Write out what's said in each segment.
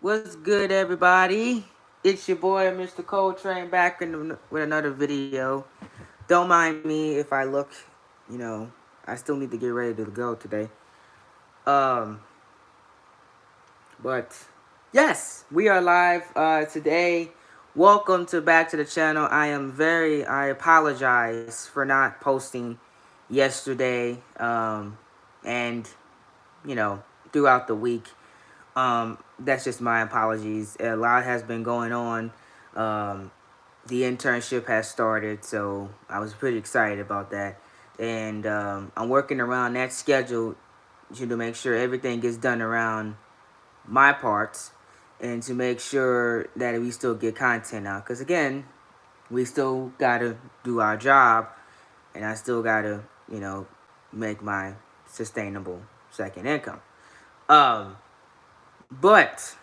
What's good, everybody? It's your boy, Mr. Coltrane, back with another video. Don't mind me if I look, you know, I still need to get ready to go today. Um, but yes, we are live today. Welcome to back to the channel. I apologize for not posting yesterday, and throughout the week. That's just my apologies. A lot has been going on. Um, the internship has started, so I was pretty excited about that. And I'm working around that schedule to make sure everything gets done around my parts and to make sure that we still get content out. Because again, we still got to do our job, and I still got to, make my sustainable second income. Um, but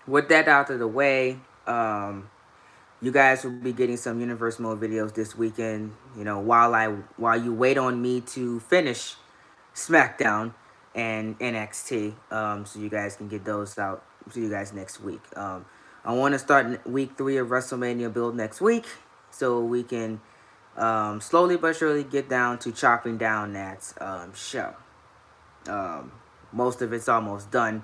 with that out of the way, you guys will be getting some universe mode videos this weekend. While you wait on me to finish SmackDown and NXT, so you guys can get those out to you guys next week. I want to start week 3 of WrestleMania build next week, so we can slowly but surely get down to chopping down that show. Um, Most of it's almost done.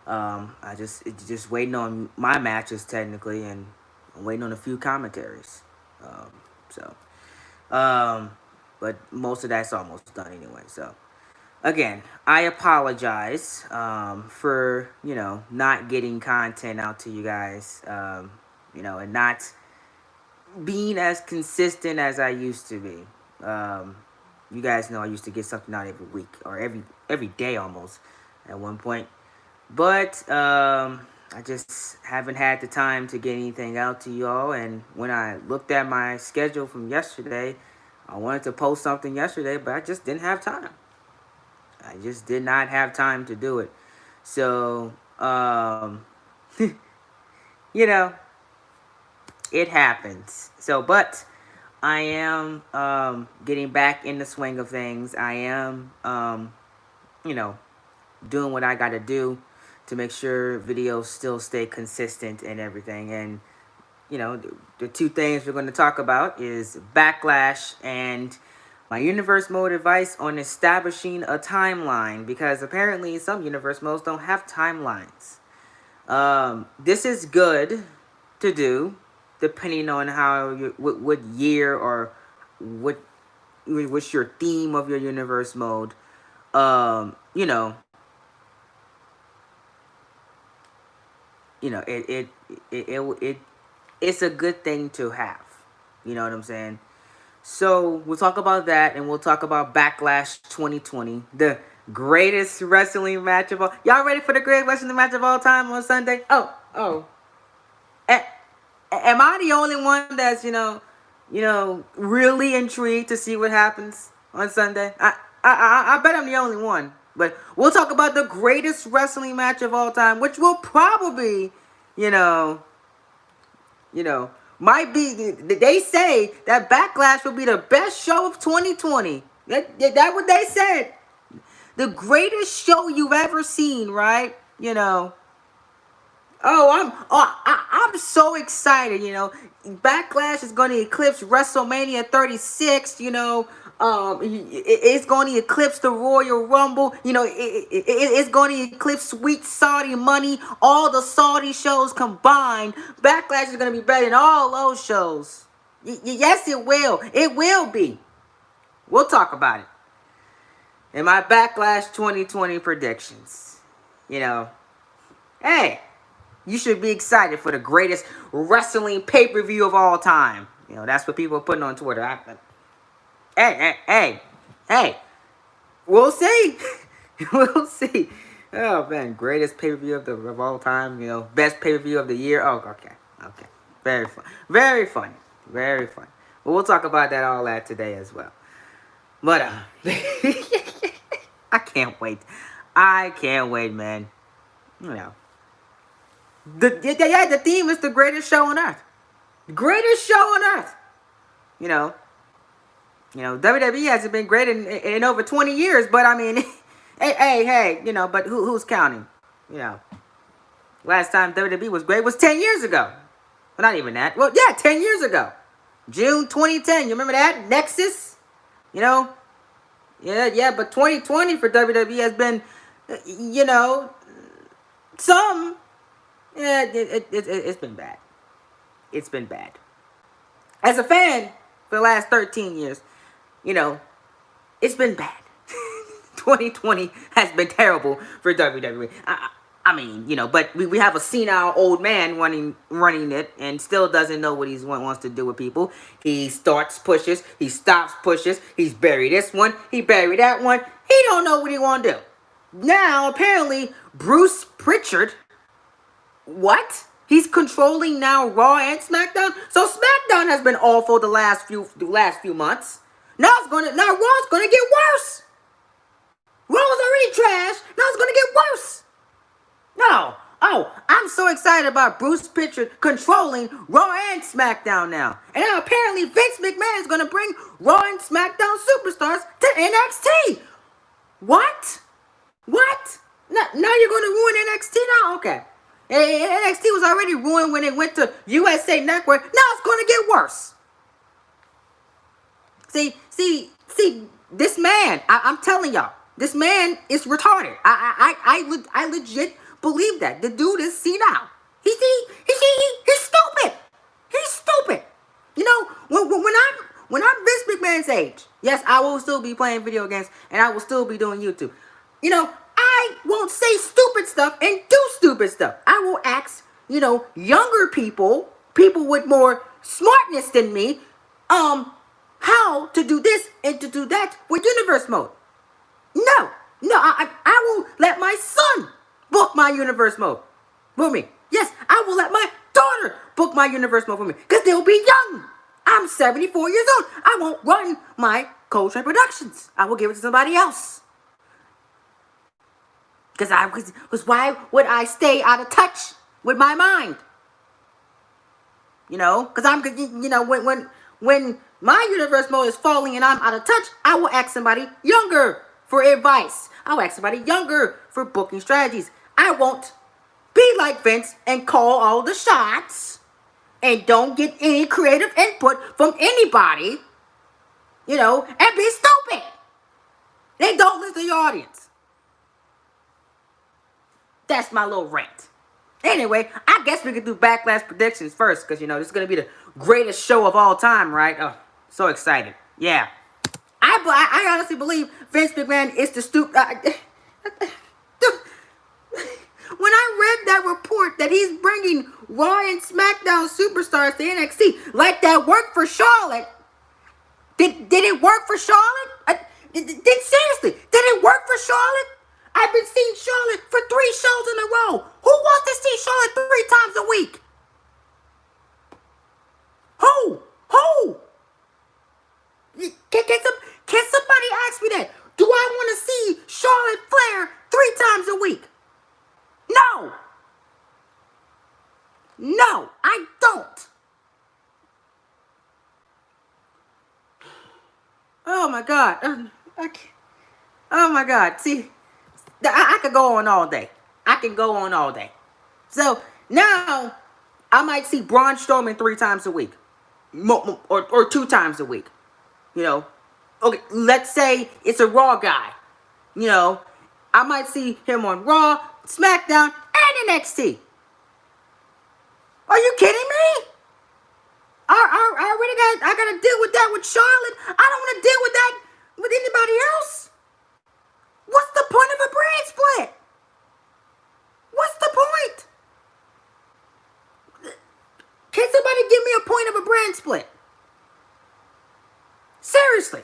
It's just waiting on my matches technically, and I'm waiting on a few commentaries. Um, so, um, but most of that's almost done anyway. So, again, I apologize for not getting content out to you guys. And not being as consistent as I used to be. You guys know I used to get something out every week or every day almost at one point. But I just haven't had the time to get anything out to y'all. And when I looked at my schedule from yesterday, I wanted to post something yesterday, but I just didn't have time. I just did not have time to do it. So, you know, it happens. So, but I am getting back in the swing of things. I am, doing what I got to do to make sure videos still stay consistent and everything. And, the two things we're going to talk about is backlash and my universe mode advice on establishing a timeline, because apparently some universe modes don't have timelines. This is good to do depending on how what year or what's your theme of your um mode. You know, it it's a good thing to have. You know what I'm saying? So we'll talk about that, and we'll talk about Backlash 2020, the greatest wrestling match of all. Y'all ready for the greatest wrestling match of all time on Sunday? Oh. A- am I the only one that's really intrigued to see what happens on Sunday? I bet I'm the only one. But we'll talk about the greatest wrestling match of all time, which will probably, you know, might be. They say that Backlash will be the best show of 2020. That what they said. The greatest show you've ever seen, right? I'm so excited. Backlash is going to eclipse WrestleMania 36. It's going to eclipse the Royal Rumble. It's going to eclipse Sweet Saudi Money. All the Saudi shows combined. Backlash is going to be better than all those shows. Yes, it will. It will be. We'll talk about it. In my Backlash 2020 predictions. Hey, you should be excited for the greatest wrestling pay-per-view of all time. That's what people are putting on Twitter. Hey. We'll see. We'll see. Oh, man. Greatest pay-per-view of all time. Best pay-per-view of the year. Oh, okay. Very fun. Very funny. Very funny. But we'll talk about all that today as well. But, I can't wait. I can't wait, man. The theme is the greatest show on earth. The greatest show on earth. WWE hasn't been great in over 20 years, but I mean, hey, but who's counting? Last time WWE was great was 10 years ago. Well, not even that. Well, yeah, 10 years ago. June 2010. You remember that? Nexus? You know? Yeah, but 2020 for WWE has been, some. Yeah, it's been bad. It's been bad. As a fan for the last 13 years, it's been bad. 2020 has been terrible for WWE. I mean, but we have a senile old man running it and still doesn't know what he wants to do with people. He starts pushes, he stops pushes, he's buried this one, he buried that one. He don't know what he want to do. Now, apparently, Bruce Pritchard, what? He's controlling now Raw and SmackDown? So SmackDown has been awful the last few months. Now Raw's gonna get worse. Raw's already trash. Now it's gonna get worse. No. Oh, I'm so excited about Bruce Pritchard controlling Raw and SmackDown now. And now apparently Vince McMahon is gonna bring Raw and SmackDown superstars to NXT. What? Now you're gonna ruin NXT now? Okay. NXT was already ruined when it went to USA Network. Now it's gonna get worse. See, this man, I'm telling y'all, this man is retarded. I legit believe that. The dude is senile. He's stupid. He's stupid. When I'm Vince McMahon's age, yes, I will still be playing video games and I will still be doing YouTube. I won't say stupid stuff and do stupid stuff. I will ask, younger people with more smartness than me, how to do this and to do that with universe mode. No, I will let my son book my universe mode for me. Yes, I will let my daughter book my universe mode for me because they'll be young. I'm 74 years old. I won't run my Coltrane Productions. I will give it to somebody else. Because why would I stay out of touch with my mind? Because when my universe mode is falling and I'm out of touch, I will ask somebody younger for advice. I will ask somebody younger for booking strategies. I won't be like Vince and call all the shots and don't get any creative input from anybody, and be stupid. They don't listen to the audience. That's my little rant. Anyway, I guess we could do Backlash predictions first because, this is going to be the greatest show of all time, right? Oh, so excited. Yeah. I honestly believe Vince McMahon is the stupid... When I read that report that he's bringing Raw and SmackDown superstars to NXT, like that worked for Charlotte, did it work for Charlotte? Seriously, did it work for Charlotte? I've been seeing Charlotte for 3 shows in a row. Who wants to see Charlotte 3 times a week? Who? Can somebody ask me that? Do I want to see Charlotte Flair 3 times a week? No, I don't. Oh my God. Oh my God. See, I could go on all day. So now I might see Braun Strowman 3 times a week. Or 2 times a week. Okay, let's say it's a Raw guy. I might see him on Raw, SmackDown, and NXT. Are you kidding me? I gotta deal with that with Charlotte. I don't want to deal with that with anybody else. What's the point of a brand split? What's the point? Can somebody give me a point of a brand split? Seriously.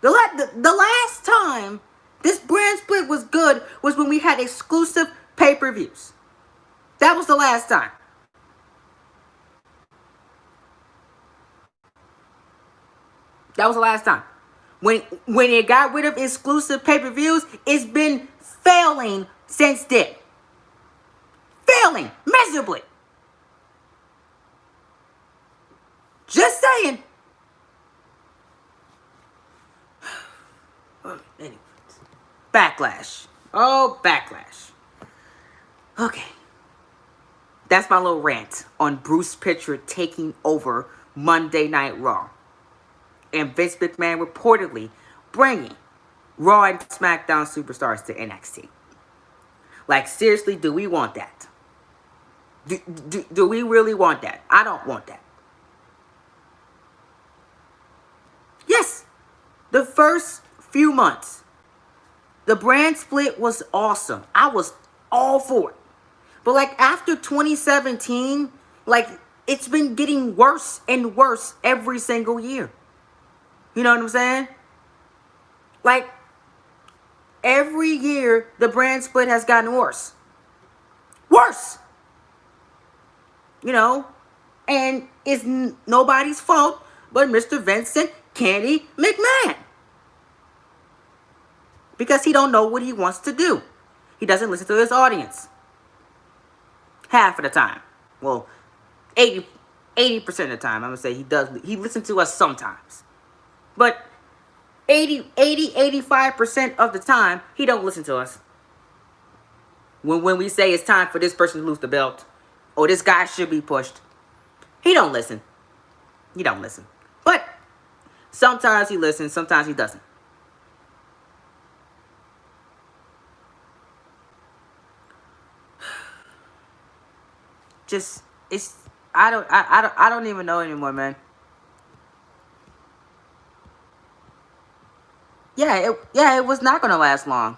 The last time this brand split was good was when we had exclusive pay-per-views. That was the last time. That was the last time. When it got rid of exclusive pay-per-views, it's been failing since then. Failing miserably. Just saying. Anyways. Backlash. Oh, Backlash. Okay. That's my little rant on Bruce Pritchard taking over Monday Night Raw. And Vince McMahon reportedly bringing Raw and SmackDown superstars to NXT. Like, seriously, do we want that? Do we really want that? I don't want that. Yes, the first few months, the brand split was awesome. I was all for it. But like after 2017, like it's been getting worse and worse every single year. You know what I'm saying? Like every year, the brand split has gotten worse. Worse! You know? And it's nobody's fault but Mr. Vincent Kennedy McMahon. Because he don't know what he wants to do. He doesn't listen to his audience. Half of the time. Well, 80% of the time, I'm going to say he does. He listens to us sometimes. But 85% of the time, he don't listen to us. When we say it's time for this person to lose the belt, or this guy should be pushed, he don't listen. He don't listen. But sometimes he listens, sometimes he doesn't. Just it's I don't even know anymore, man. Yeah, it was not gonna last long.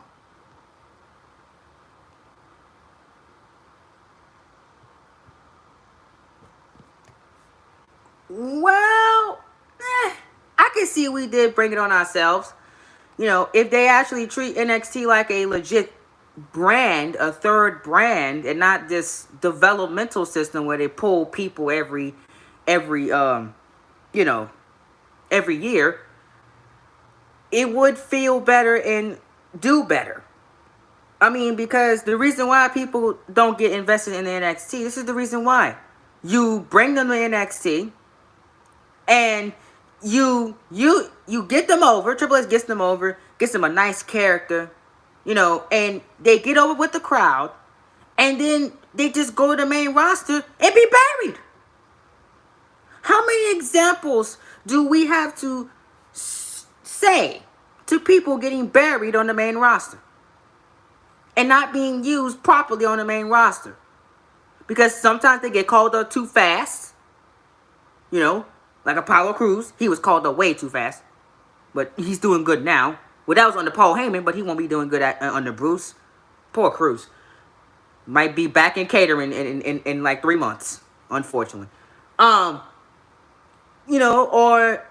Well, I can see we did bring it on ourselves. You know, if they actually treat NXT like a legit brand, a third brand, and not this developmental system where they pull people every you know, every year, it would feel better and do better. I mean, because the reason why people don't get invested in the NXT, this is the reason why. You bring them to NXT and you get them over. Triple H gets them over, gets them a nice character, you know, and they get over with the crowd, and then they just go to the main roster and be buried. How many examples do we have to say to people getting buried on the main roster and not being used properly on the main roster? Because sometimes they get called up too fast, you know, like Apollo Crews. He was called up way too fast, but he's doing good now. Well, that was under Paul Heyman, but he won't be doing good under Bruce. Poor Crews. Might be back in catering in like 3 months, unfortunately. You know, or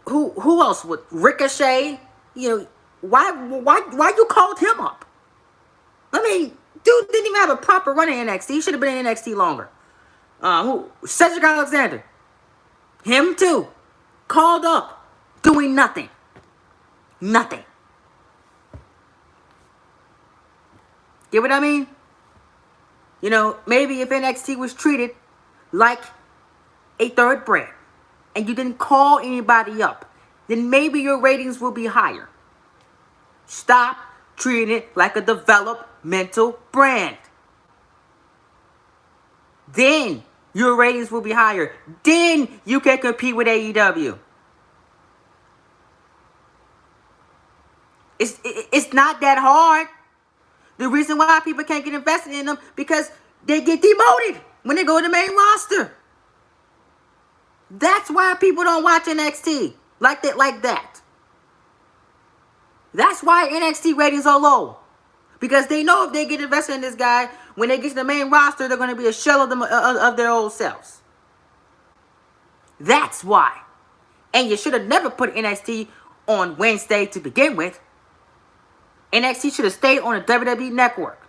who else would Ricochet? You know, why you called him up? I mean, dude didn't even have a proper run in NXT. He should have been in NXT longer. Cedric Alexander, him too, called up, doing nothing. Nothing. Get what I mean? You know, maybe if NXT was treated like a third brand and you didn't call anybody up, then maybe your ratings will be higher. Stop treating it like a developmental brand. Then your ratings will be higher. Then you can compete with AEW. It's not that hard. The reason why people can't get invested in them because they get demoted when they go to the main roster. That's why people don't watch NXT like that. That's why NXT ratings are low. Because they know if they get invested in this guy, when they get to the main roster, they're going to be a shell of them of their old selves. That's why. And you should have never put NXT on Wednesday to begin with. NXT should have stayed on the WWE Network.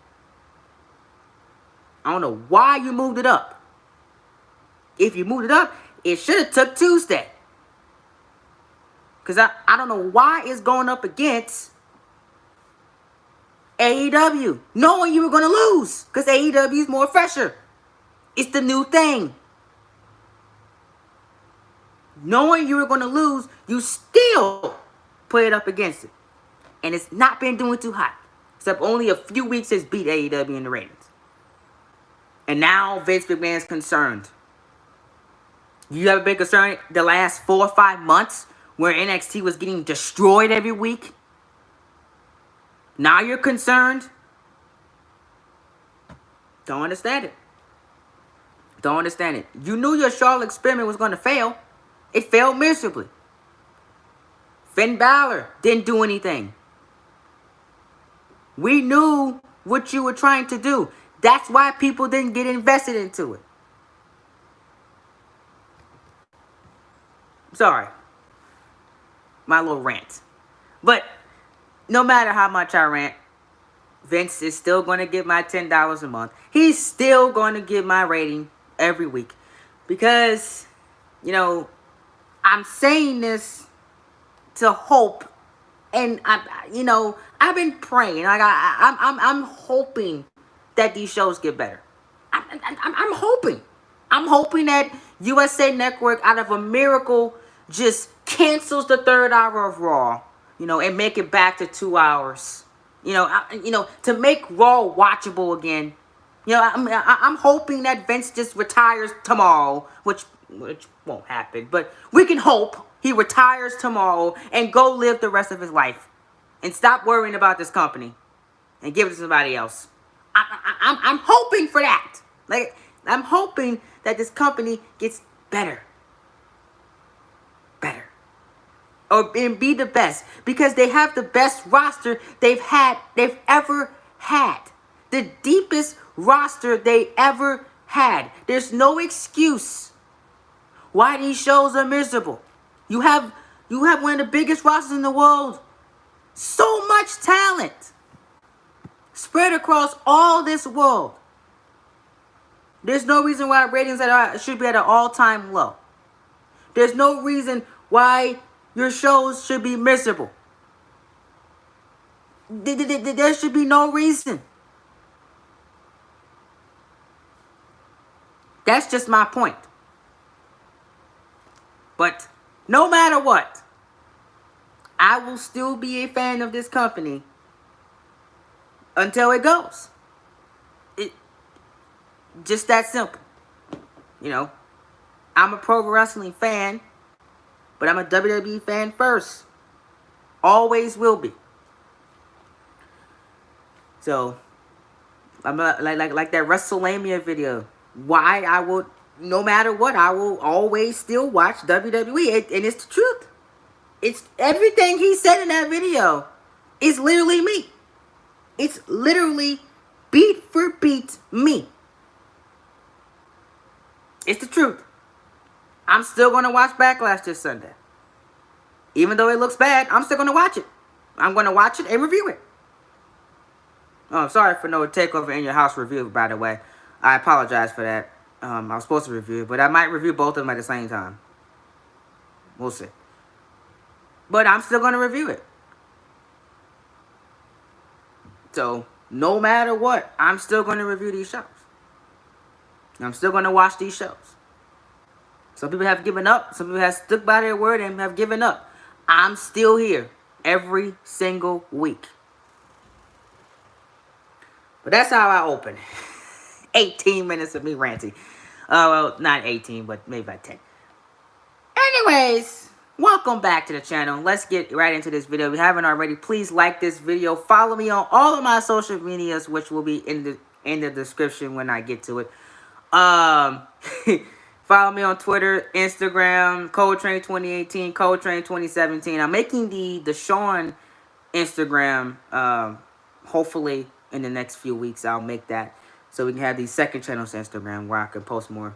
I don't know why you moved it up. If you moved it up, it should have took Tuesday. Because I don't know why it's going up against AEW. Knowing you were going to lose. Because AEW is more fresher. It's the new thing. Knowing you were going to lose, you still put it up against it. And it's not been doing too hot. Except only a few weeks has beat AEW in the ratings. And now Vince McMahon's concerned. You ever been concerned the last 4 or 5 months where NXT was getting destroyed every week? Now you're concerned? Don't understand it. Don't understand it. You knew your Charlotte experiment was going to fail. It failed miserably. Finn Balor didn't do anything. We knew what you were trying to do. That's why people didn't get invested into it. Sorry. My little rant. But no matter how much I rant, Vince is still going to get my $10 a month. He's still going to get my rating every week. Because, you know, I'm saying this to hope. And, I've been praying. Like, I'm hoping that these shows get better. I'm hoping. I'm hoping that USA Network, out of a miracle, just cancels the 3rd hour of Raw, and make it back to 2 hours. To make Raw watchable again. I'm hoping that Vince just retires tomorrow, which won't happen. But we can hope he retires tomorrow and go live the rest of his life. And stop worrying about this company and give it to somebody else. I'm hoping for that. Like, I'm hoping that this company gets better. Better. And be the best. Because they have the best roster they've ever had. The deepest roster they ever had. There's no excuse why these shows are miserable. You have one of the biggest rosters in the world. So much talent spread across all this world. There's no reason why ratings should be at an all-time low. There's no reason why your shows should be miserable. There should be no reason. That's just my point. But no matter what, I will still be a fan of this company until it goes. Just that simple. I'm a pro wrestling fan, but I'm a WWE fan first. Always will be. So, I'm like that WrestleMania video. Why I will, no matter what, I will always still watch WWE. And it's the truth. It's everything he said in that video is literally me. It's literally beat for beat me. It's the truth. I'm still going to watch Backlash this Sunday. Even though it looks bad, I'm still going to watch it. I'm going to watch it and review it. Oh, sorry for no takeover in your house review, by the way. I apologize for that. I was supposed to review it, but I might review both of them at the same time. We'll see. But I'm still going to review it. So, no matter what, I'm still going to review these shows. I'm still going to watch these shows. Some people have given up. Some people have stuck by their word and have given up. I'm still here every single week. But that's how I open. 18 minutes of me ranting. Well, not 18, but maybe about 10. Anyways, welcome back to the channel. Let's get right into this video. If you haven't already, please like this video. Follow me on all of my social medias, which will be in the description when I get to it. Follow me on Twitter, Instagram, CodeTrain 2018, CodeTrain 2017. I'm making the Sean Instagram, hopefully in the next few weeks. I'll make that so we can have these second channels Instagram where I can post more,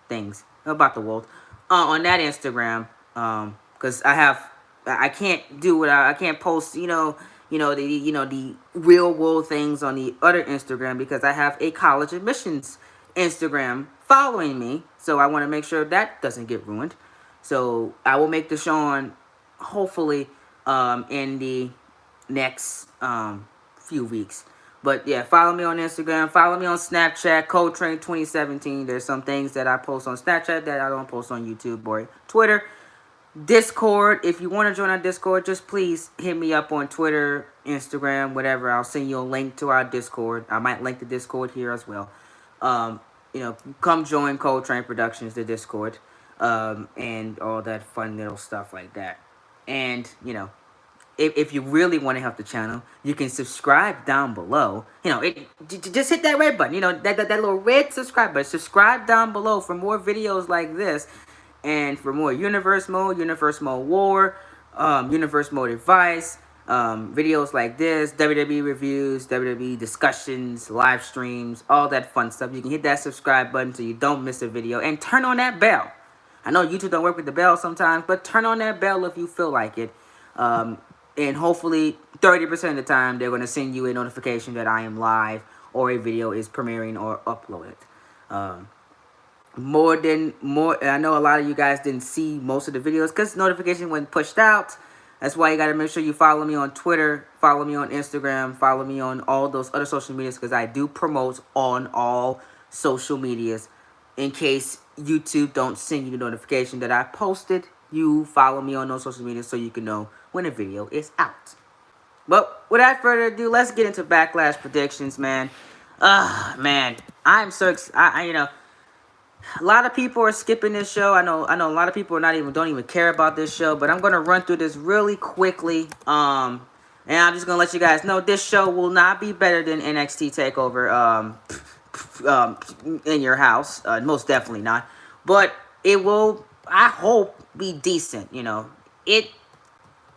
things about the world on that Instagram. Because I can't post, the real world things on the other Instagram because I have a college admissions Instagram following me. So I want to make sure that doesn't get ruined. So I will make the Sean hopefully in the next few weeks. But yeah, follow me on Instagram. Follow me on Snapchat, CodeTrain 2017. There's some things that I post on Snapchat that I don't post on YouTube or Twitter. Discord. If you want to join our Discord, just please hit me up on Twitter, Instagram, whatever. I'll send you a link to our Discord. I might link the Discord here as well. You know, come join Cold Train Productions, the Discord, and all that fun little stuff like that. And you know, if you really want to help the channel, you can subscribe down below. You know, just hit that red button. You know, that little red subscribe button. Subscribe down below for more videos like this, and for more Universe Mode War, Universe Mode advice, videos like this, WWE reviews, WWE discussions, live streams, all that fun stuff. You can hit that subscribe button so you don't miss a video, and turn on that bell. I know YouTube don't work with the bell sometimes, but turn on that bell if you feel like it. And hopefully 30% of the time they're going to send you a notification that I am live or a video is premiering or uploaded. I know a lot of you guys didn't see most of the videos because notification wasn't pushed out. That's why you got to make sure you follow me on Twitter, follow me on Instagram, follow me on all those other social medias, because I do promote on all social medias. In case YouTube don't send you the notification that I posted, you follow me on those social medias so you can know when a video is out. But without further ado, let's get into Backlash predictions, man. Man, I'm so excited. You know, a lot of people are skipping this show. I know a lot of people don't even care about this show, but I'm gonna run through this really quickly. And I'm just gonna let you guys know this show will not be better than NXT Takeover in your house. Most definitely not. But it will, I hope, be decent. You know, it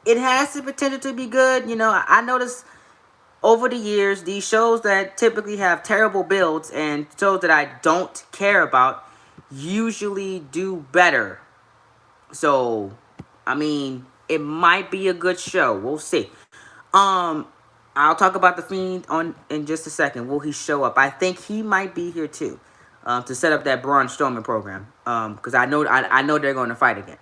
has the potential to be good. You know, I noticed over the years, these shows that typically have terrible builds and shows that I don't care about usually do better. So, I mean, it might be a good show. We'll see. I'll talk about The Fiend in just a second. Will he show up? I think he might be here too, to set up that Braun Strowman program. Because I know they're going to fight again.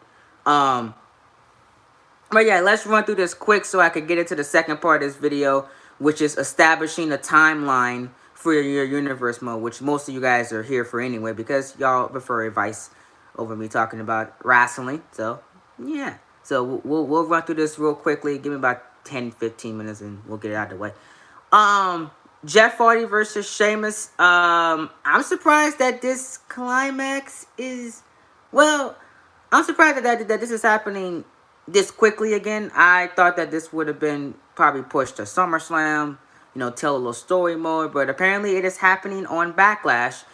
But yeah, let's run through this quick so I can get into the second part of this video, which is establishing a timeline for your universe mode, which most of you guys are here for anyway, because y'all prefer advice over me talking about wrestling. So yeah, so we'll run through this real quickly. Give me about 10-15 minutes and we'll get it out of the way. Jeff Hardy versus Sheamus. I'm surprised that this climax is, well, I'm surprised that this is happening this quickly again. I thought that this would have been probably pushed to SummerSlam, you know, tell a little story more, but apparently it is happening on Backlash.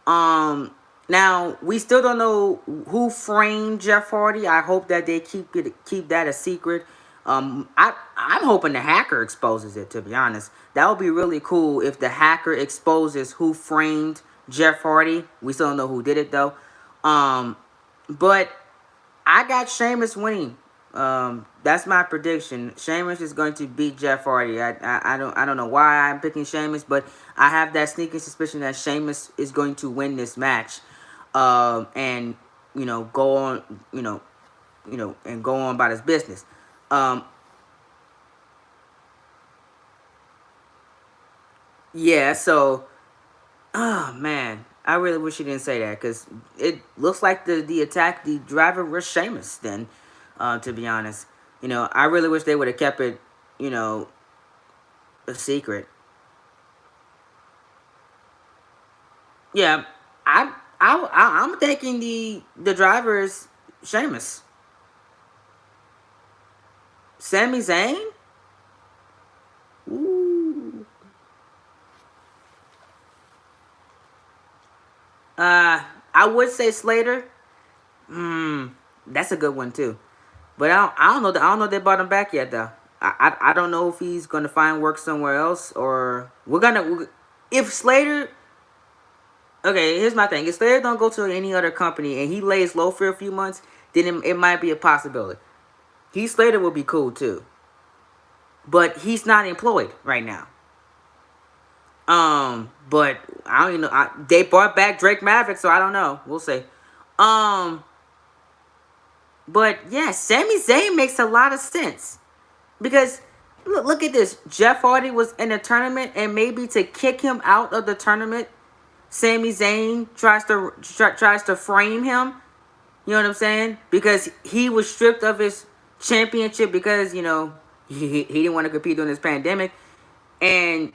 Now we still don't know who framed Jeff Hardy. I hope that they keep that a secret. I'm hoping the hacker exposes it, to be honest. That would be really cool if the hacker exposes who framed Jeff Hardy. We still don't know who did it though. But I got Sheamus winning. That's my prediction. Sheamus is going to beat Jeff Hardy. I don't know why I'm picking Sheamus, but I have that sneaking suspicion that Sheamus is going to win this match, and you know, go on, and go on about his business. Yeah. So, oh man, I really wish you didn't say that, because it looks like the driver was Sheamus then. To be honest, you know, I really wish they would have kept it, you know, a secret. Yeah, I'm thinking the driver is Sheamus. Sami Zayn? Ooh. I would say Slater. That's a good one too. But I don't know if they brought him back yet though. I don't know if he's gonna find work somewhere else, or if Slater. Okay, here's my thing. If Slater don't go to any other company and he lays low for a few months, then it might be a possibility. Heath Slater will be cool too, but he's not employed right now. But I don't even know. They brought back Drake Maverick, so I don't know. We'll see. But yeah, Sami Zayn makes a lot of sense, because look at this. Jeff Hardy was in a tournament, and maybe to kick him out of the tournament, Sami Zayn tries to frame him. You know what I'm saying? Because he was stripped of his championship because, you know, he didn't want to compete during this pandemic, and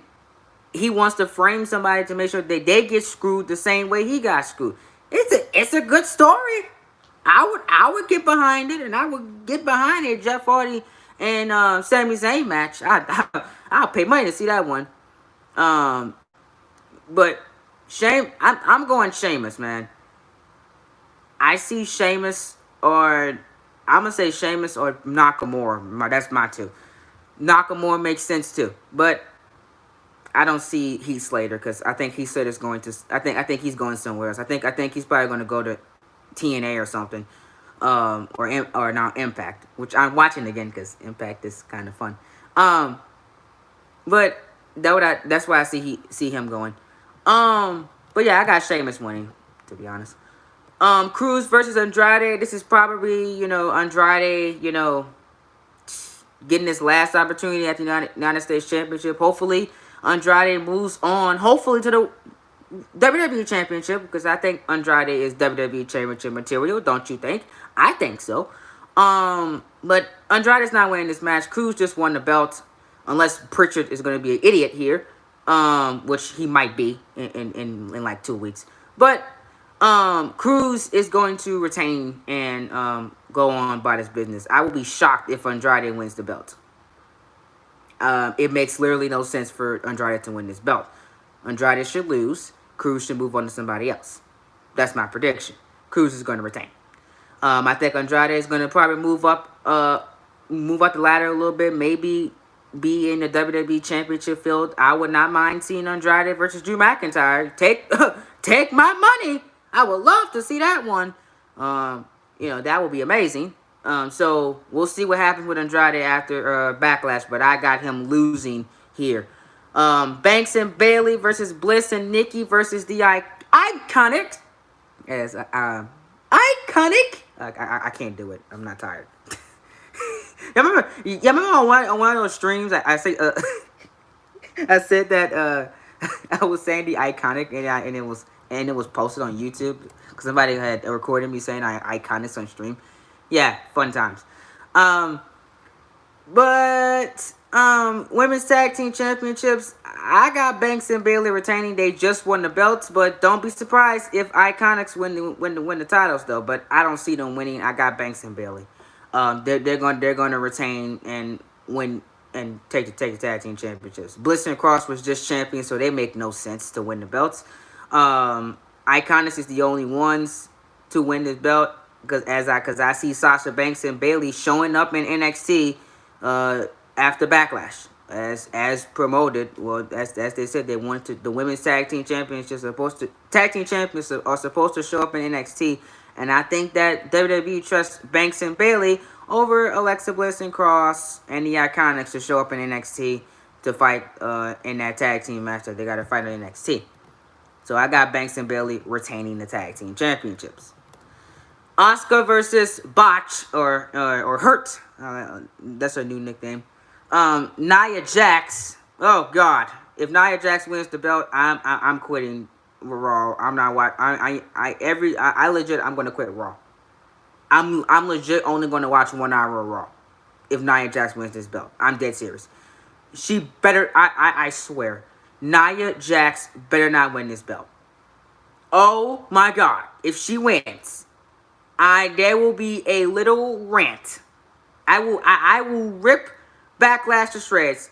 he wants to frame somebody to make sure that they get screwed the same way he got screwed. It's a good story. I would get behind it, and I would get behind it. Jeff Hardy and Sami Zayn match. I'll pay money to see that one. But I'm going Sheamus, man. I see Sheamus, or I'm gonna say Sheamus or Nakamura. That's my two. Nakamura makes sense too, but I don't see Heath Slater because I think Heath Slater's going to. I think he's going somewhere else. I think he's probably going to go to TNA or something, or now Impact, which I'm watching again because Impact is kind of fun. But that's why I see him going. But yeah, I got Sheamus winning, to be honest. Cruz versus Andrade. This is probably, Andrade, getting his last opportunity at the United States Championship. Hopefully, Andrade moves on, hopefully, to the WWE Championship, because I think Andrade is WWE Championship material, don't you think? I think so. But Andrade's not winning this match. Cruz just won the belt, unless Pritchard is going to be an idiot here, which he might be in like 2 weeks. But Cruz is going to retain and go on by this business. I will be shocked if Andrade wins the belt. It makes literally no sense for Andrade to win this belt. Andrade should lose. Cruz should move on to somebody else. That's my prediction. Cruz is going to retain. I think Andrade is going to probably move up the ladder a little bit. Maybe be in the WWE Championship field. I would not mind seeing Andrade versus Drew McIntyre. Take my money. I would love to see that one. That would be amazing. So we'll see what happens with Andrade after Backlash, but I got him losing here. Banks and Bailey versus Bliss and Nikki versus the Iconic. As Iconic. I can't do it. I'm not tired. you remember on one of those streams I said that I was saying the Iconic and it was posted on YouTube because somebody had recorded me saying Iconics on stream. Yeah, fun times. But women's tag team championships, I got Banks and Bailey retaining. They just won the belts, but don't be surprised if Iconics win the titles though. But I don't see them winning. I got Banks and Bailey. They're going to retain and win and take the tag team championships. Bliss and Cross was just champions, so they make no sense to win the belts. Iconics is the only ones to win this belt because I see Sasha Banks and Bailey showing up in NXT after Backlash as promoted. Well, as they said, they wanted the women's tag team champions are supposed to show up in NXT, and I think that WWE trusts Banks and Bailey over Alexa Bliss and Cross and the Iconics to show up in NXT to fight in that tag team match that they got to fight in NXT. So I got Banks and Bailey retaining the tag team championships. Asuka versus Botch or Hurt. That's her new nickname. Nia Jax. Oh God! If Nia Jax wins the belt, I'm quitting Raw. I'm not watching. I legit. I'm gonna quit Raw. I'm legit only gonna watch 1 hour of Raw. If Nia Jax wins this belt, I'm dead serious. She better. I swear. Nia Jax better not win this belt. Oh my God. If she wins, there will be a little rant. I will rip Backlash to shreds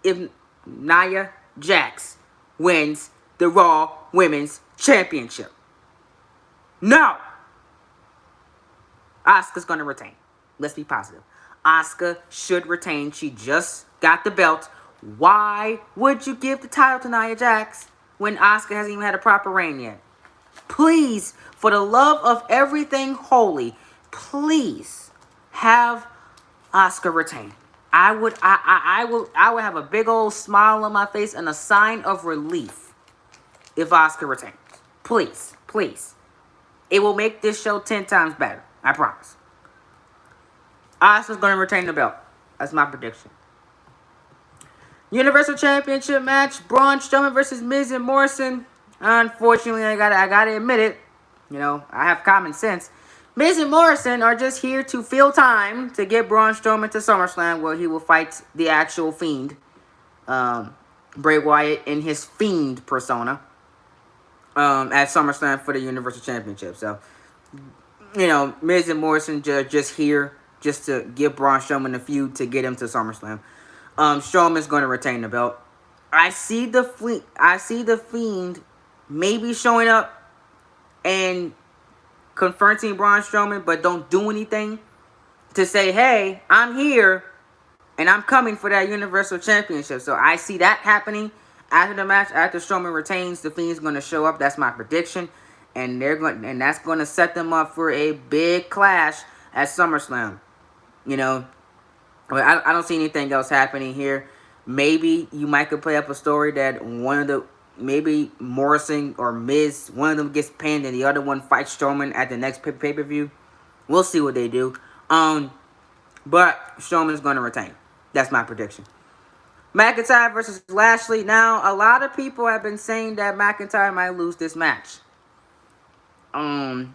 if Nia Jax wins the Raw Women's Championship. No. Asuka's going to retain. Let's be positive. Asuka should retain. She just got the belt. Why would you give the title to Nia Jax when Asuka hasn't even had a proper reign yet? Please, for the love of everything holy, please have Asuka retain. I would have a big old smile on my face and a sign of relief if Asuka retains. Please, please. It will make this show 10 times better. I promise. Asuka's going to retain the belt. That's my prediction. Universal Championship match, Braun Strowman versus Miz and Morrison. Unfortunately, I gotta admit it. I have common sense. Miz and Morrison are just here to fill time to get Braun Strowman to SummerSlam, where he will fight the actual Fiend. Bray Wyatt in his Fiend persona at SummerSlam for the Universal Championship. So, Miz and Morrison just here just to give Braun Strowman a feud to get him to SummerSlam. Strowman's going to retain the belt. I see the Fiend maybe showing up and confronting Braun Strowman, but don't do anything to say, hey, I'm here and I'm coming for that Universal Championship. So I see that happening after the match. After Strowman retains, the Fiend's going to show up. That's my prediction, and that's going to set them up for a big clash at SummerSlam. I don't see anything else happening here. Maybe you might could play up a story that maybe Morrison or Miz, one of them gets pinned and the other one fights Strowman at the next pay-per-view. We'll see what they do. But Strowman's going to retain. That's my prediction. McIntyre versus Lashley. Now, a lot of people have been saying that McIntyre might lose this match. I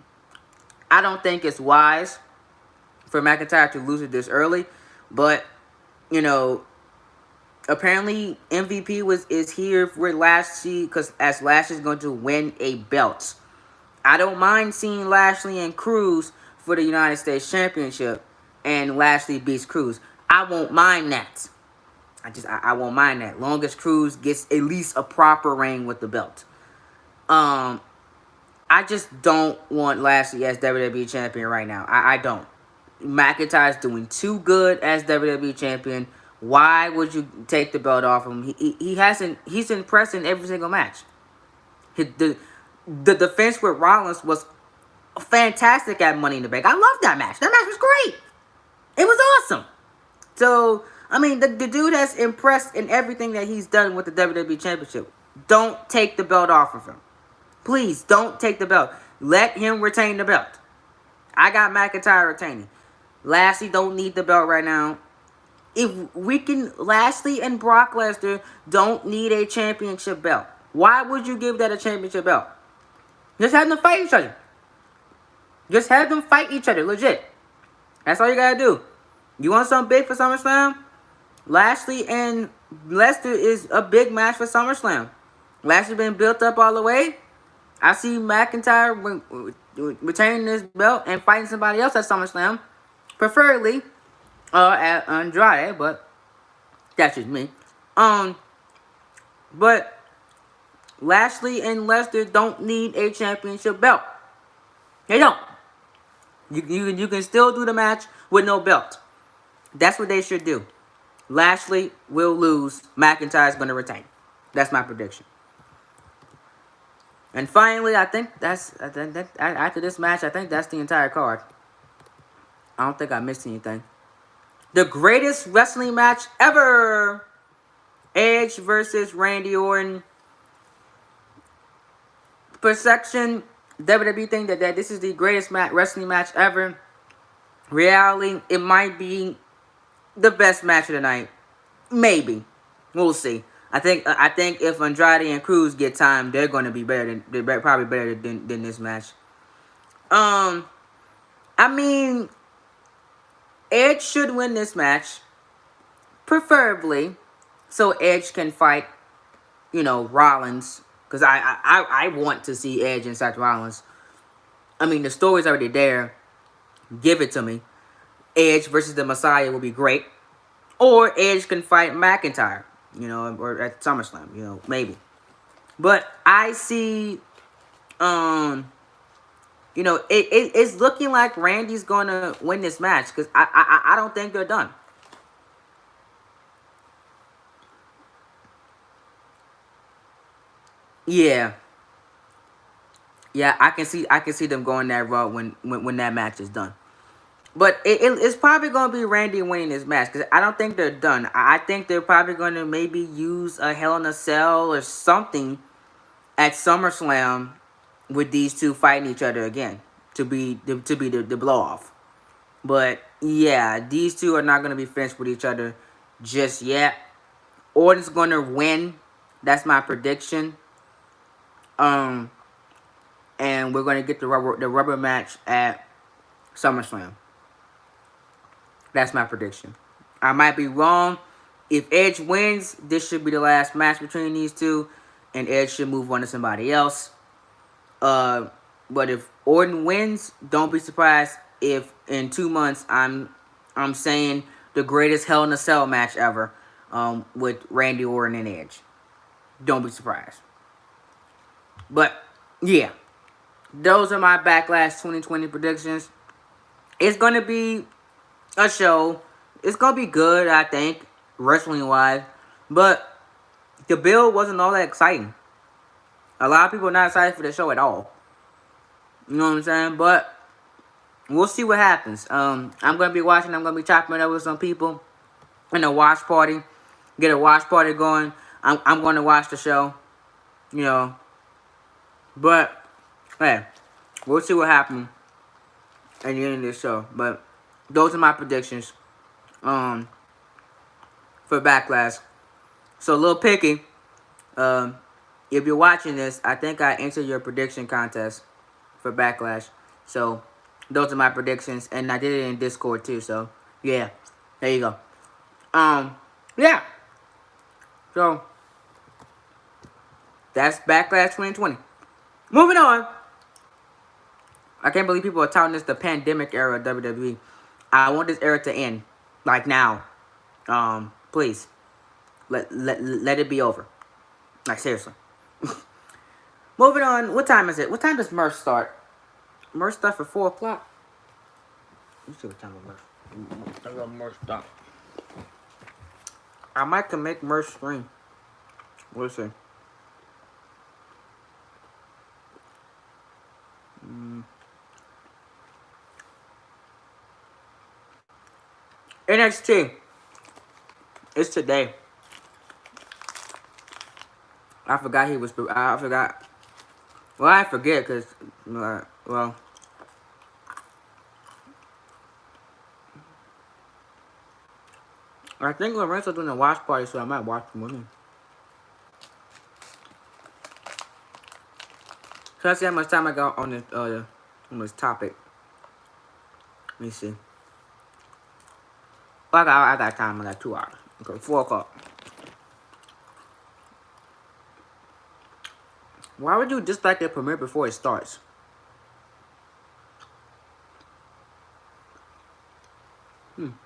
don't think it's wise for McIntyre to lose it this early. But, apparently MVP is here for Lashley because Lashley's going to win a belt. I don't mind seeing Lashley and Cruz for the United States Championship and Lashley beats Cruz. I won't mind that. I won't mind that. Long as Cruz gets at least a proper reign with the belt. I just don't want Lashley as WWE Champion right now. I don't. McIntyre's doing too good as WWE Champion. Why would you take the belt off him? He's impressed in every single match. The defense with Rollins was fantastic at Money in the Bank. I love that match. That match was great. It was awesome. So, the dude has impressed in everything that he's done with the WWE Championship. Don't take the belt off of him. Please, don't take the belt. Let him retain the belt. I got McIntyre retaining. Lashley don't need the belt right now. Lashley and Brock Lesnar don't need a championship belt. Why would you give that a championship belt? Just have them fight each other. Just have them fight each other, legit. That's all you gotta do. You want something big for SummerSlam? Lashley and Lesnar is a big match for SummerSlam. Lashley been built up all the way. I see McIntyre retaining this belt and fighting somebody else at SummerSlam. Preferably at Andrade, but that's just me. But Lashley and Lesnar don't need a championship belt. They don't. You can still do the match with no belt. That's what they should do. Lashley will lose. McIntyre's going to retain. That's my prediction. And finally, after this match, I think that's the entire card. I don't think I missed anything. The greatest wrestling match ever. Edge versus Randy Orton. Perception, WWE think that this is the greatest wrestling match ever. Reality, it might be the best match of the night. Maybe. We'll see. I think if Andrade and Cruz get time, they're going to be better probably better than this match. Edge should win this match, preferably, so Edge can fight, Rollins, because I want to see Edge and Seth Rollins. The story's already there. Give it to me. Edge versus the Messiah will be great, or Edge can fight McIntyre, or at SummerSlam, maybe. But I see, it's looking like Randy's going to win this match because I don't think they're done. Yeah. Yeah, I can see them going that route when that match is done. But it's probably going to be Randy winning this match because I don't think they're done. I think they're probably going to maybe use a Hell in a Cell or something at SummerSlam with these two fighting each other again to be the blow off. But yeah, these two are not going to be finished with each other just yet. Orton's going to win. That's my prediction. And we're going to get the rubber match at SummerSlam. That's my prediction. I might be wrong. if Edge wins, this should be the last match between these two, and Edge should move on to somebody else. But if Orton wins, don't be surprised if in 2 months I'm saying the greatest Hell in a Cell match ever, with Randy Orton and Edge. Don't be surprised. But yeah, those are my Backlash 2020 predictions. It's gonna be a show. It's gonna be good, I think, wrestling wise. But the build wasn't all that exciting. A lot of people are not excited for the show at all. You know what I'm saying? But we'll see what happens. I'm gonna be watching. I'm gonna be chopping it up with some people in a watch party. Get a watch party going. I'm gonna watch the show. You know. But hey, we'll see what happens at the end of this show. But those are my predictions. For Backlash. So, Lil Picky, if you're watching this, I think I entered your prediction contest for Backlash. So, those are my predictions, and I did it in Discord too. So, yeah, there you go. Yeah. So, that's Backlash 2020. Moving on. I can't believe people are touting this the pandemic era of WWE. I want this era to end, like now. Please, let it be over. Like, seriously. Moving on. What time is it? What time does merch start? Merch start for 4 o'clock. Let's see what time of merch. I got merch start. I might can make merch stream. We'll see. NXT. It's today. I forgot he was. I forgot. Well, I forget because, well, I think Lorenzo's doing a watch party, so I might watch him with him. So let's see how much time I got on this topic. Let me see. Well, I got time. I got 2 hours. Okay, 4 o'clock. Why would you dislike the premiere before it starts? Some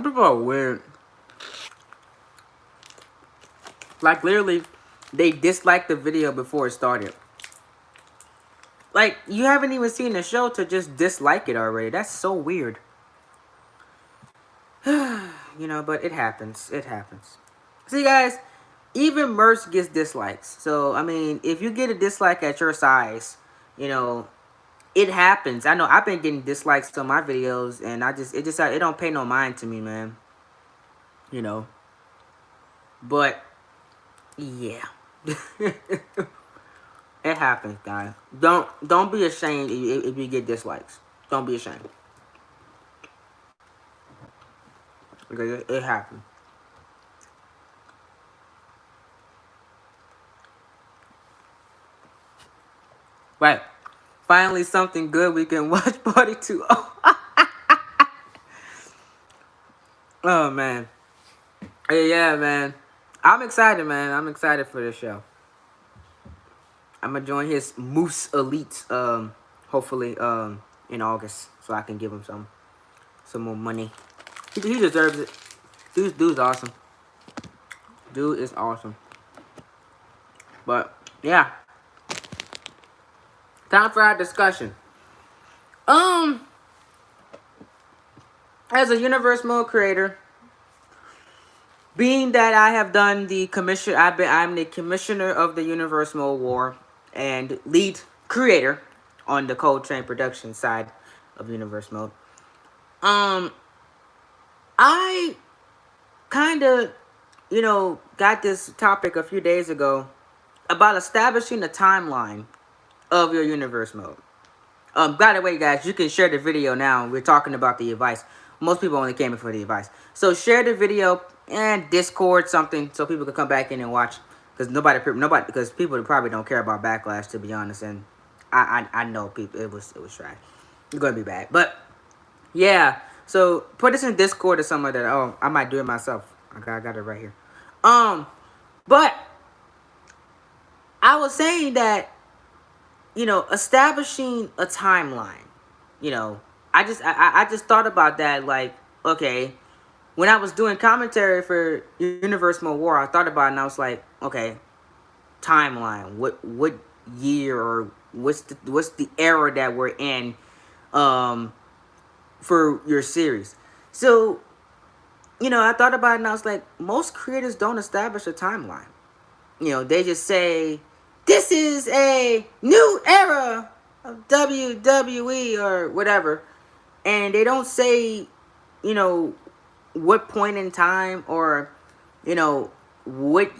people are weird. Like, literally, they disliked the video before it started. Like, you haven't even seen the show to just dislike it already. That's so weird. You know, but it happens. It happens. See, guys, even merch gets dislikes. So, I mean, if you get a dislike at your size, you know, it happens. I know I've been getting dislikes on my videos, and it don't pay no mind to me, man. You know. But, yeah. It happens, guys. Don't be ashamed if you get dislikes. Don't be ashamed. Because it happens. Right. Finally, something good we can watch party to. Oh, man. Yeah, man. I'm excited, man. I'm excited for this show. I'm gonna join his Moose Elite, hopefully, in August, so I can give him some more money. He deserves it. Dude's awesome. Dude is awesome. But yeah, time for our discussion. As a universe mode creator, being that I have done the commission, I'm the commissioner of the Universe Mode War and lead creator on the Cold Train production side of Universe Mode. I kind of, you know, got this topic a few days ago about establishing the timeline of your Universe Mode. By the way, guys, you can share the video now. We're talking about the advice. Most people only came in for the advice. So share the video and Discord something so people can come back in and watch. Because because people probably don't care about Backlash, to be honest. And I know people, it was trash. It's gonna be bad. But yeah, So put this in Discord or something like that. Oh, I might do it myself. I got it right here. Um, but I was saying that, establishing a timeline, you know, I just thought about that, like, okay, when I was doing commentary for Universe Mode War, I thought about it and I was like, okay, timeline. What year, or what's the era that we're in um for your series? So, I thought about it and I was like, most creators don't establish a timeline. They just say, this is a new era of WWE or whatever. And they don't say, you know, what point in time, or, you know, what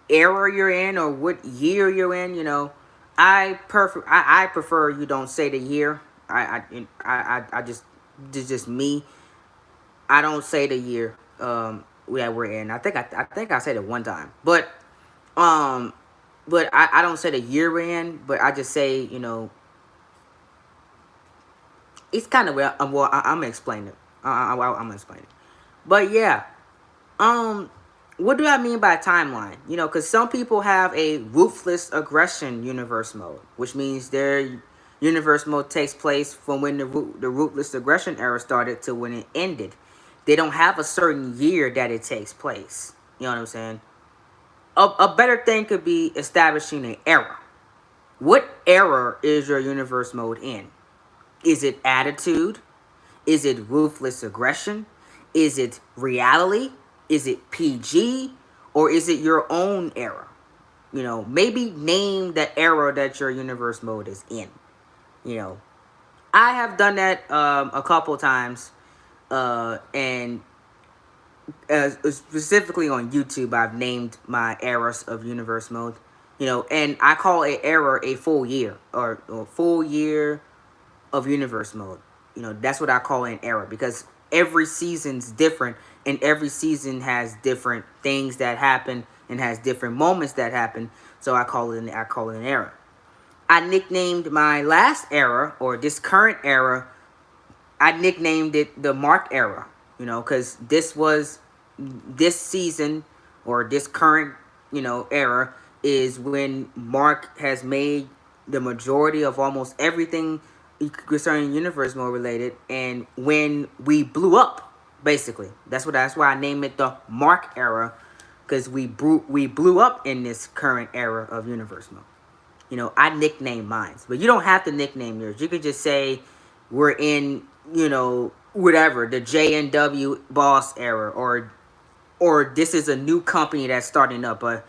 era you're in, or what year you're in. I prefer you don't say the year. I just, this is just me. I don't say the year that we're in. I think I said it one time, um, but I don't say the year we're in, but I just say, it's kind of well, I'm gonna explain it. I'm gonna explain it. But yeah, um, what do I mean by timeline? Because some people have a ruthless aggression universe mode, which means their universe mode takes place from when the ruthless aggression era started to when it ended. They don't have a certain year that it takes place. You know what I'm saying? A better thing could be establishing an era. What era is your universe mode in? Is it attitude? Is it ruthless aggression? Is it reality? Is it PG? Or is it your own era? Maybe name the era that your universe mode is in. You know, I have done that a couple times, and specifically on YouTube, I've named my eras of universe mode. And I call a era a full year, or full year of universe mode. That's what I call an era, because every season's different, and every season has different things that happen and has different moments that happen. So I call it an era. I nicknamed my last era, or this current era, I nicknamed it the Mark era. Because this season, or this current, era, is when Mark has made the majority of almost everything concerning universe mode related, and when we blew up, basically. That's why I name it the Mark era, because we blew up in this current era of universe mode. I nickname mine, but you don't have to nickname yours. You could just say we're in, whatever, the JNW boss era, or this is a new company that's starting up, or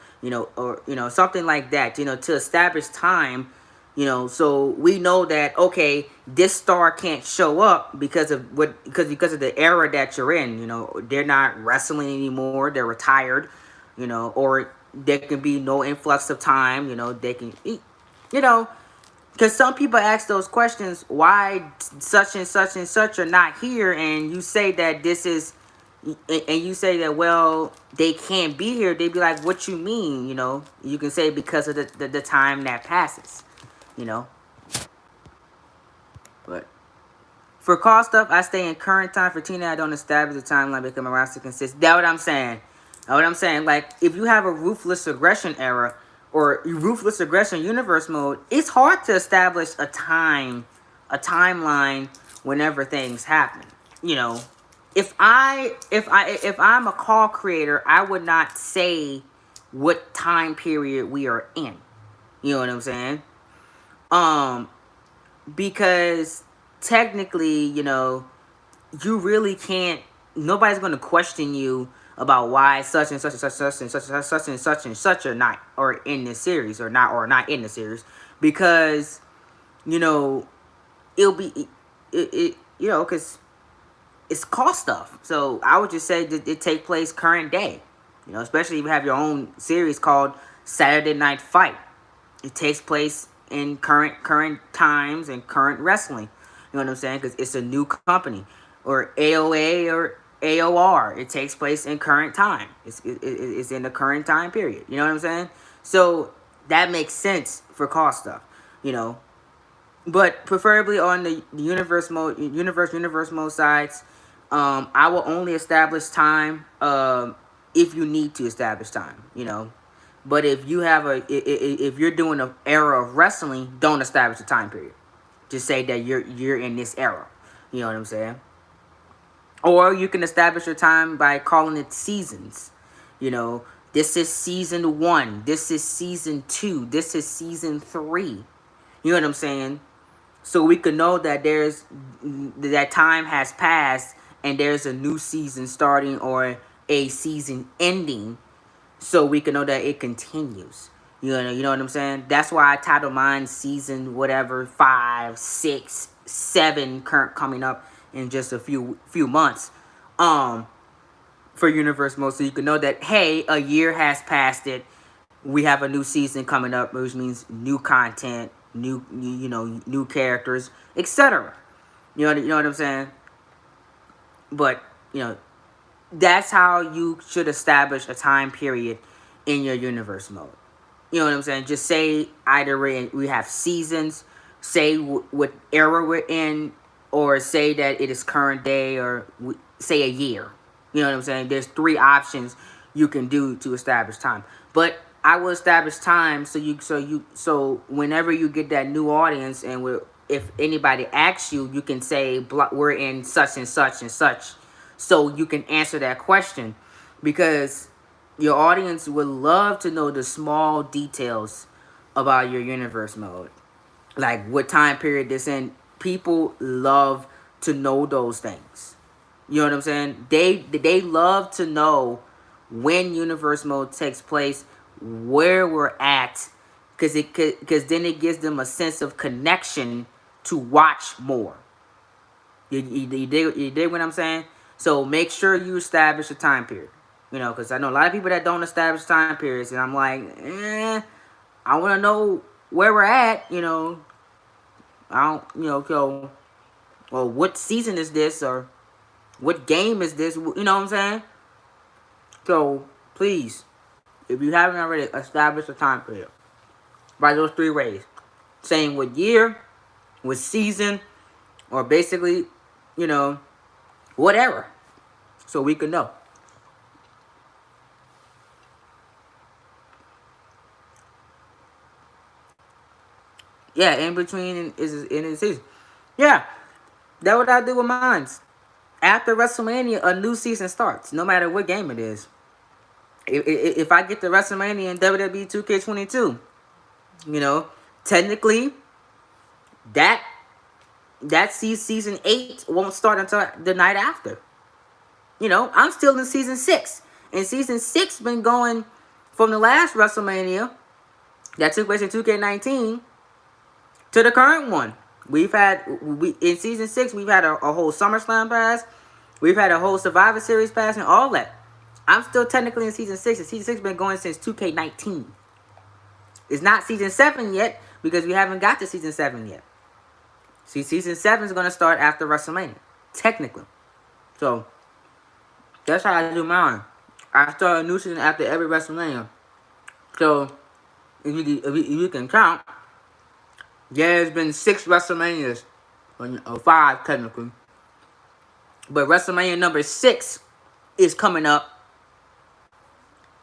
something like that. To establish time, so we know that, okay, this star can't show up because of the era that you're in. They're not wrestling anymore. They're retired. Or there can be no influx of time. They can, because some people ask those questions, why such and such and such are not here, and you say that this is, and you say that, well, they can't be here. They'd be like, what you mean? You can say because of the time that passes. you know. But for call stuff, I stay in current time. For Tina, I don't establish the timeline because my roster consists. That's what I'm saying. That's what I'm saying. Like, if you have a ruthless aggression era or ruthless aggression universe mode, it's hard to establish a timeline whenever things happen. If I'm a call creator, I would not say what time period we are in. You know what I'm saying? Um, because technically, you really can't. Nobody's going to question you about why such and such and such and such and such and such and such are not, or in this series, or not in the series, because it'll be because it's cost stuff. So I would just say that it take place current day. Especially if you have your own series called Saturday Night Fight. It takes place in current times and current wrestling. You know what I'm saying? Because it's a new company. Or AOA or AOR. It takes place in current time. It's in the current time period. You know what I'm saying? So that makes sense for cost stuff. But preferably on the universe mode sides, I will only establish time if you need to establish time, But if you have if you're doing an era of wrestling, don't establish a time period. Just say that you're in this era. You know what I'm saying? Or you can establish your time by calling it seasons. You know, this is season 1. This is season 2. This is season 3. You know what I'm saying? So we can know that that time has passed and there's a new season starting or a season ending, so we can know that it continues. You know what I'm saying? That's why I title mine season whatever 5, 6, 7 current coming up in just a few months. For universe mode, so you can know that, hey, a year has passed it. We have a new season coming up, which means new content, new characters, etc. You know what I'm saying? But that's how you should establish a time period in your universe mode. You know what I'm saying? Just say either we have seasons, say what era we're in, or say that it is current day, or say a year. You know what I'm saying? There's 3 options you can do to establish time. But I will establish time so whenever you get that new audience, and if anybody asks you, you can say we're in such and such and such, so you can answer that question, because your audience would love to know the small details about your universe mode, like what time period this in. People love to know those things. You know what I'm saying? They love to know when universe mode takes place, where we're at, because then it gives them a sense of connection to watch more. You dig what I'm saying? So make sure you establish a time period. Because I know a lot of people that don't establish time periods, and I'm like, I want to know where we're at. I don't, go, well, what season is this, or what game is this? You know what I'm saying? So please, if you haven't already, establish a time period by those 3 ways, saying what year, what season, or basically, whatever, so we can know. Yeah, in between is in the season. Yeah, that's what I do with mine. After WrestleMania, a new season starts, no matter what game it is. If I get to WrestleMania in WWE 2K22, technically, that season 8 won't start until the night after. I'm still in season 6, and season 6 been going from the last WrestleMania that took place in 2K19 to the current one. In season 6, we've had a whole SummerSlam pass, we've had a whole Survivor Series pass, and all that. I'm still technically in season 6, and season 6 been going since 2K19. It's not season 7 yet, because we haven't got to season 7 yet. See, season 7 is going to start after WrestleMania, technically. So, that's how I do mine. I start a new season after every WrestleMania. So, if you can count, there's been 6 WrestleManias, or 5 technically. But WrestleMania number 6 is coming up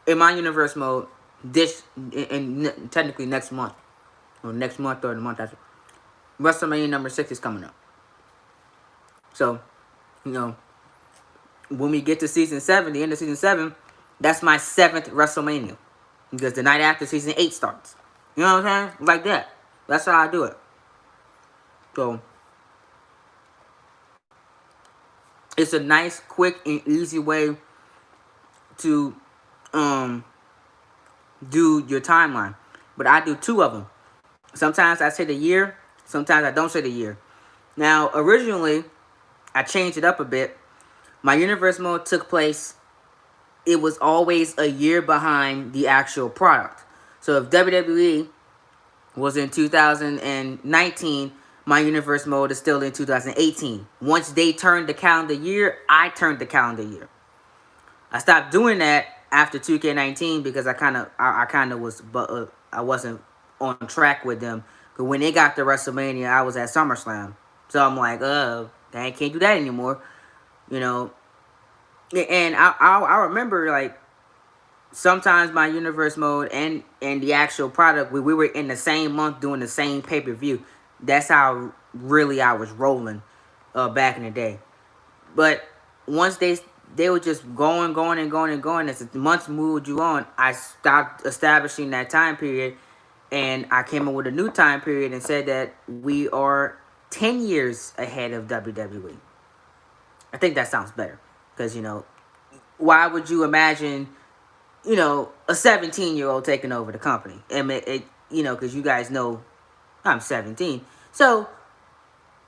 in my universe mode technically next month. Or next month, or the month after. WrestleMania number 6 is coming up. So, when we get to season 7, the end of season 7, that's my 7th WrestleMania. Because the night after season 8 starts. You know what I'm saying? Like that. That's how I do it. So, it's a nice, quick, and easy way to do your timeline. But I do 2 of them. Sometimes I say the year, sometimes I don't say the year. Now, originally, I changed it up a bit. My universe mode took place, it was always a year behind the actual product. So if WWE was in 2019, my universe mode is still in 2018. Once they turned the calendar year, I turned the calendar year. I stopped doing that after 2K19 because I wasn't on track with them. Because when they got to WrestleMania, I was at SummerSlam. So I'm like, I can't do that anymore. you know. And I remember, like, sometimes my universe mode and the actual product, we were in the same month doing the same pay-per-view. That's how really I was rolling back in the day. But once they were just going and going and going, as the months moved you on, I stopped establishing that time period, and I came up with a new time period and said that we are 10 years ahead of WWE. I think that sounds better, because, why would you imagine, a 17-year-old taking over the company? And because you guys know I'm 17. So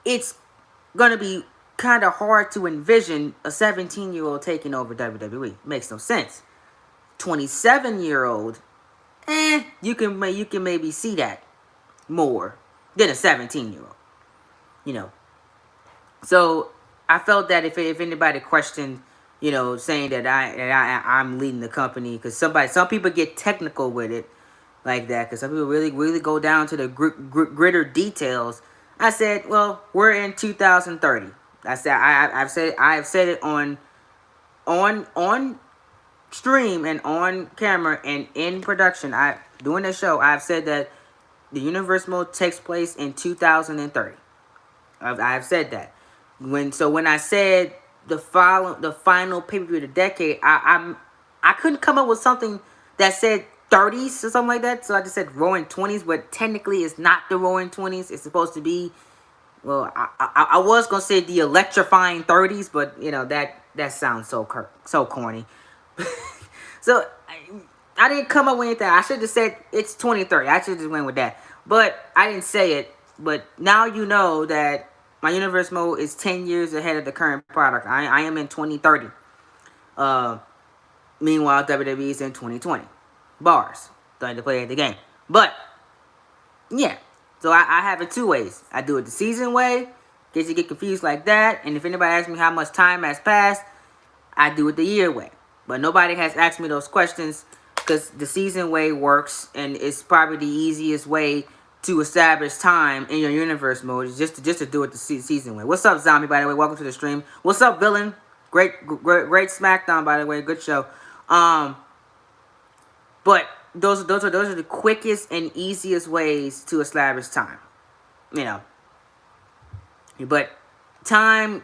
it's going to be kind of hard to envision a 17-year-old taking over WWE. Makes no sense. 27-year-old, you can maybe see that more than a 17-year-old. You know. So I felt that if anybody questioned, saying that I'm leading the company, because some people get technical with it like that, because some people really go down to the gritter details. I said, well, we're in 2030. I've said it on stream and on camera and in production. Doing the show, I've said that the universe mode takes place in 2030. I've said that. When I said the final pay-per-view of the decade, I couldn't come up with something that said 30s or something like that. So I just said roaring 20s, but technically it's not the roaring 20s. It's supposed to be, well, I was gonna say the electrifying 30s, but that sounds so corny. So I didn't come up with anything. I should have said it's 2030. I should have just went with that, but I didn't say it. But now you know that my universe mode is 10 years ahead of the current product. I am in 2030. Meanwhile, WWE is in 2020. Bars. Starting to play the game. But, yeah. So I have it two ways. I do it the season way, in case you get confused like that. And if anybody asks me how much time has passed, I do it the year way. But nobody has asked me those questions, because the season way works, and it's probably the easiest way to establish time in your universe mode, is just to do it the season way. What's up, Zombie, by the way? Welcome to the stream. What's up, Villain? Great SmackDown, by the way. Good show. But those are the quickest and easiest ways to establish time. But time,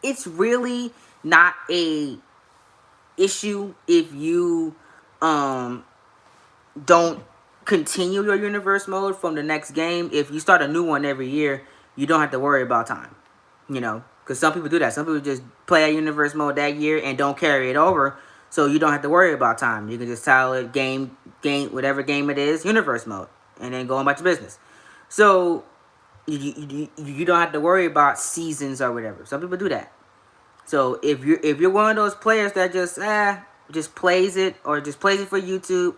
it's really not a issue if you don't continue your universe mode from the next game. If you start a new one every year, you don't have to worry about time. Because some people do that. Some people just play a universe mode that year and don't carry it over, so you don't have to worry about time. You can just tell it game, whatever game it is, universe mode, and then go about your business. So you don't have to worry about seasons or whatever. Some people do that. So if you're one of those players that just plays it, or just plays it for YouTube,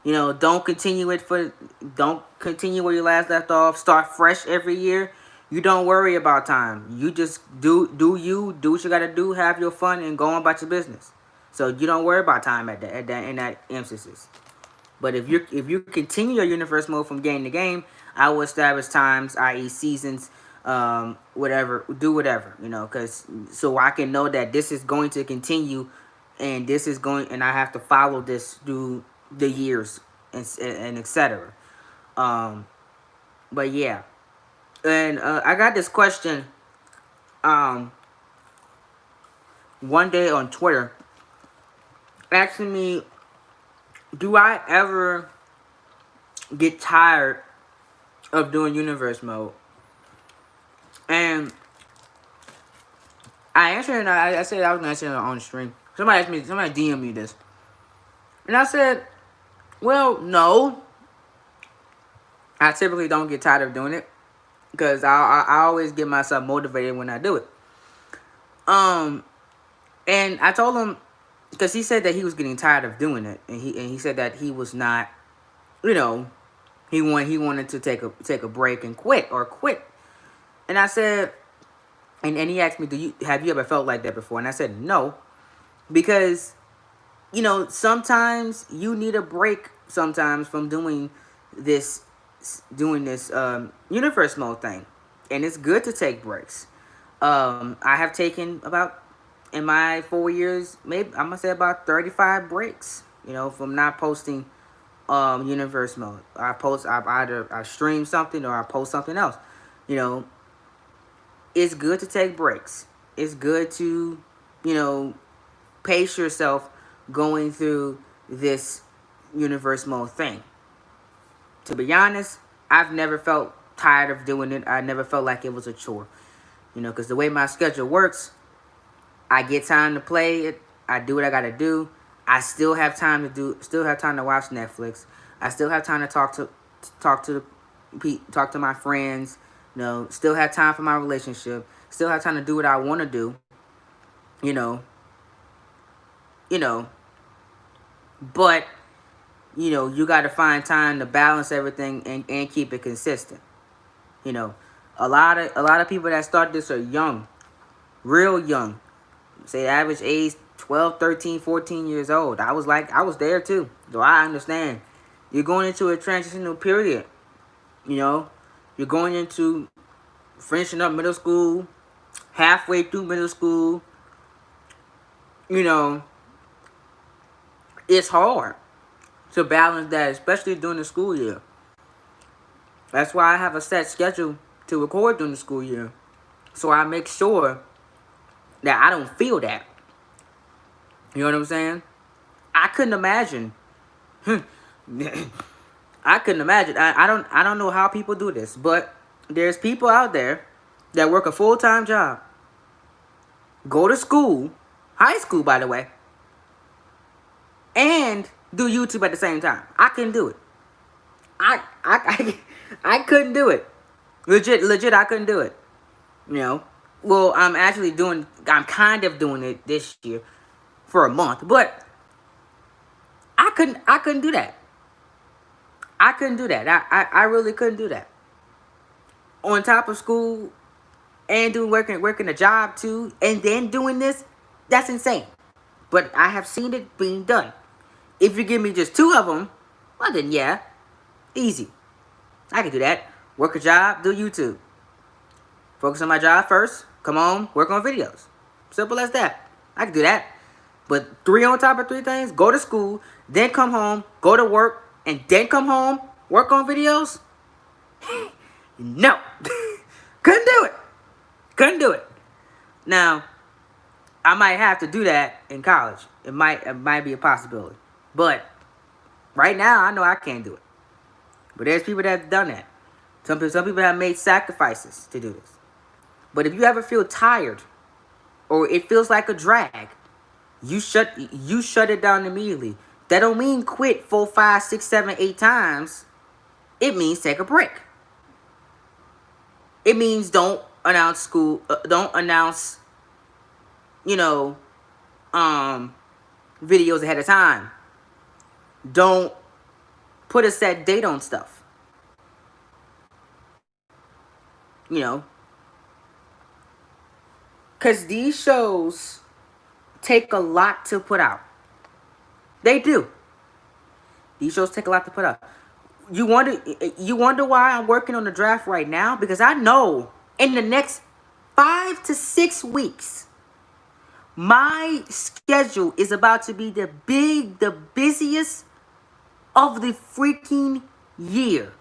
don't continue where you last left off, start fresh every year, you don't worry about time. You just do what you gotta do, have your fun, and go on about your business. So you don't worry about time in that emphasis. But if you continue your universe mode from game to game, I will establish times, i.e. seasons, whatever, because so I can know that this is going to continue, and I have to follow this through the years and etc. But yeah, and I got this question one day on Twitter, asking me, do I ever get tired of doing universe mode? And I answered, and I said I was gonna answer it on the stream. Somebody DM me this, and I said, well, no. I typically don't get tired of doing it, because I always get myself motivated when I do it. And I told him, because he said that he was getting tired of doing it, and he said that he was not, he wanted to take a break and quit. And I said, and he asked me, have you ever felt like that before? And I said no, because sometimes you need a break sometimes from doing this universe mode thing, and it's good to take breaks. I have taken about, in my 4 years, maybe I'm gonna say about 35 breaks. From not posting universe mode. I stream something or I post something else. You know, it's good to take breaks. It's good to, pace yourself going through this universe mode thing. To be honest, I've never felt tired of doing it. I never felt like it was a chore. Because the way my schedule works, I get time to play it. I do what I gotta do. I still have time to watch Netflix. I still have time to talk to my friends. Still have time for my relationship. Still have time to do what I want to do. You know, you know, but you got to find time to balance everything and keep it consistent. A lot of people that start this are young, real young. Say average age 12, 13, 14 years old. I was there too. So I understand. You're going into a transitional period. You're going into finishing up middle school, halfway through middle school. It's hard to balance that, especially during the school year. That's why I have a set schedule to record during the school year. So I make sure that I don't feel that. You know what I'm saying? I couldn't imagine. I couldn't imagine. I don't know how people do this, but there's people out there that work a full-time job, go to school, high school by the way, and do YouTube at the same time. I couldn't do it. I couldn't do it. Legit, I couldn't do it. Well, I'm kind of doing it this year for a month, but I couldn't do that. I couldn't do that. I really couldn't do that. On top of school and working a job too, and then doing this, that's insane. But I have seen it being done. If you give me just 2 of them, well then yeah, easy. I can do that. Work a job, do YouTube. Focus on my job first, come home, work on videos. Simple as that. I can do that. But 3 on top of 3 things, go to school, then come home, go to work, and then come home, work on videos? No. Couldn't do it. Couldn't do it. Now, I might have to do that in college. It might be a possibility. But right now, I know I can't do it. But there's people that have done that. Some people have made sacrifices to do this. But if you ever feel tired or it feels like a drag, you shut it down immediately. That don't mean quit 4, 5, 6, 7, 8 times. It means take a break. It means don't announce school. Don't announce, videos ahead of time. Don't put a set date on stuff. Because these shows take a lot to put out. They do. These shows take a lot to put out. You wonder why I'm working on the draft right now? Because I know in the next 5 to 6 weeks, my schedule is about to be the busiest of the freaking year.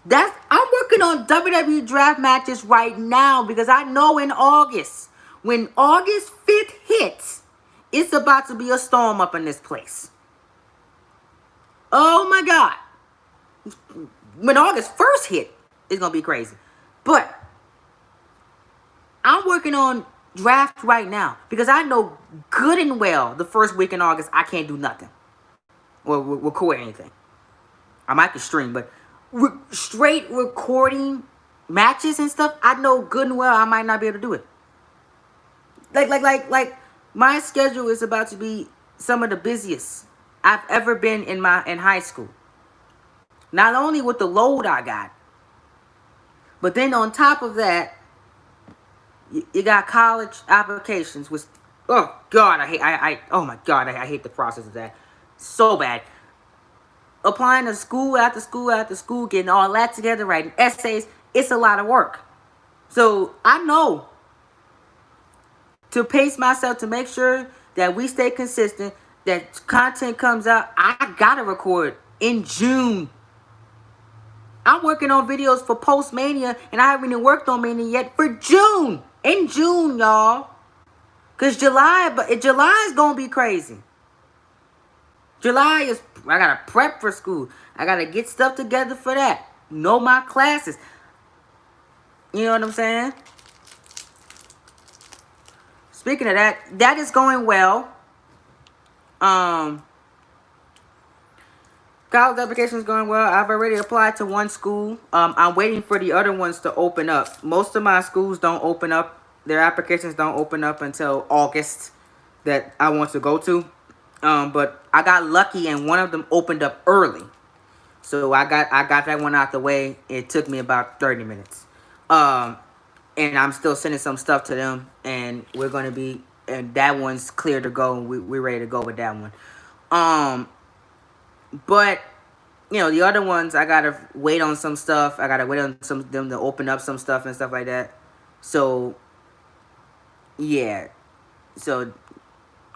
I'm working on WWE draft matches right now because I know in August, when August 5th hits, it's about to be a storm up in this place. Oh my God. When August 1st hit, it's going to be crazy. But I'm working on draft right now because I know good and well the first week in August I can't do nothing or record anything. I might can stream, but straight recording matches and stuff, I know good and well I might not be able to do it. Like my schedule is about to be some of the busiest I've ever been in high school. Not only with the load I got, but then on top of that, you got college applications, which, oh God, I hate the process of that so bad. Applying to school after school after school, getting all that together, writing essays. it's a lot of work. So I know to pace myself to make sure that we stay consistent, that content comes out. I gotta record in June. I'm working on videos for post Mania, and I haven't even worked on Mania yet for June. In June, y'all. Cause July is gonna be crazy. July is, I gotta prep for school. I gotta get stuff together for that. Know my classes. You know what I'm saying? Speaking of that, that is going well. College application is going well. I've already applied to one school. I'm waiting for the other ones to open up. Most of my schools don't open up. Their applications don't open up until August that I want to go to. But I got lucky and one of them opened up early. So I got that one out the way. It took me about 30 minutes. And I'm still sending some stuff to them, and we're gonna be, and that one's clear to go. We're ready to go with that one. But you know, the other ones, I gotta wait on some stuff. I gotta wait on some of them to open up some stuff and stuff like that. So yeah, so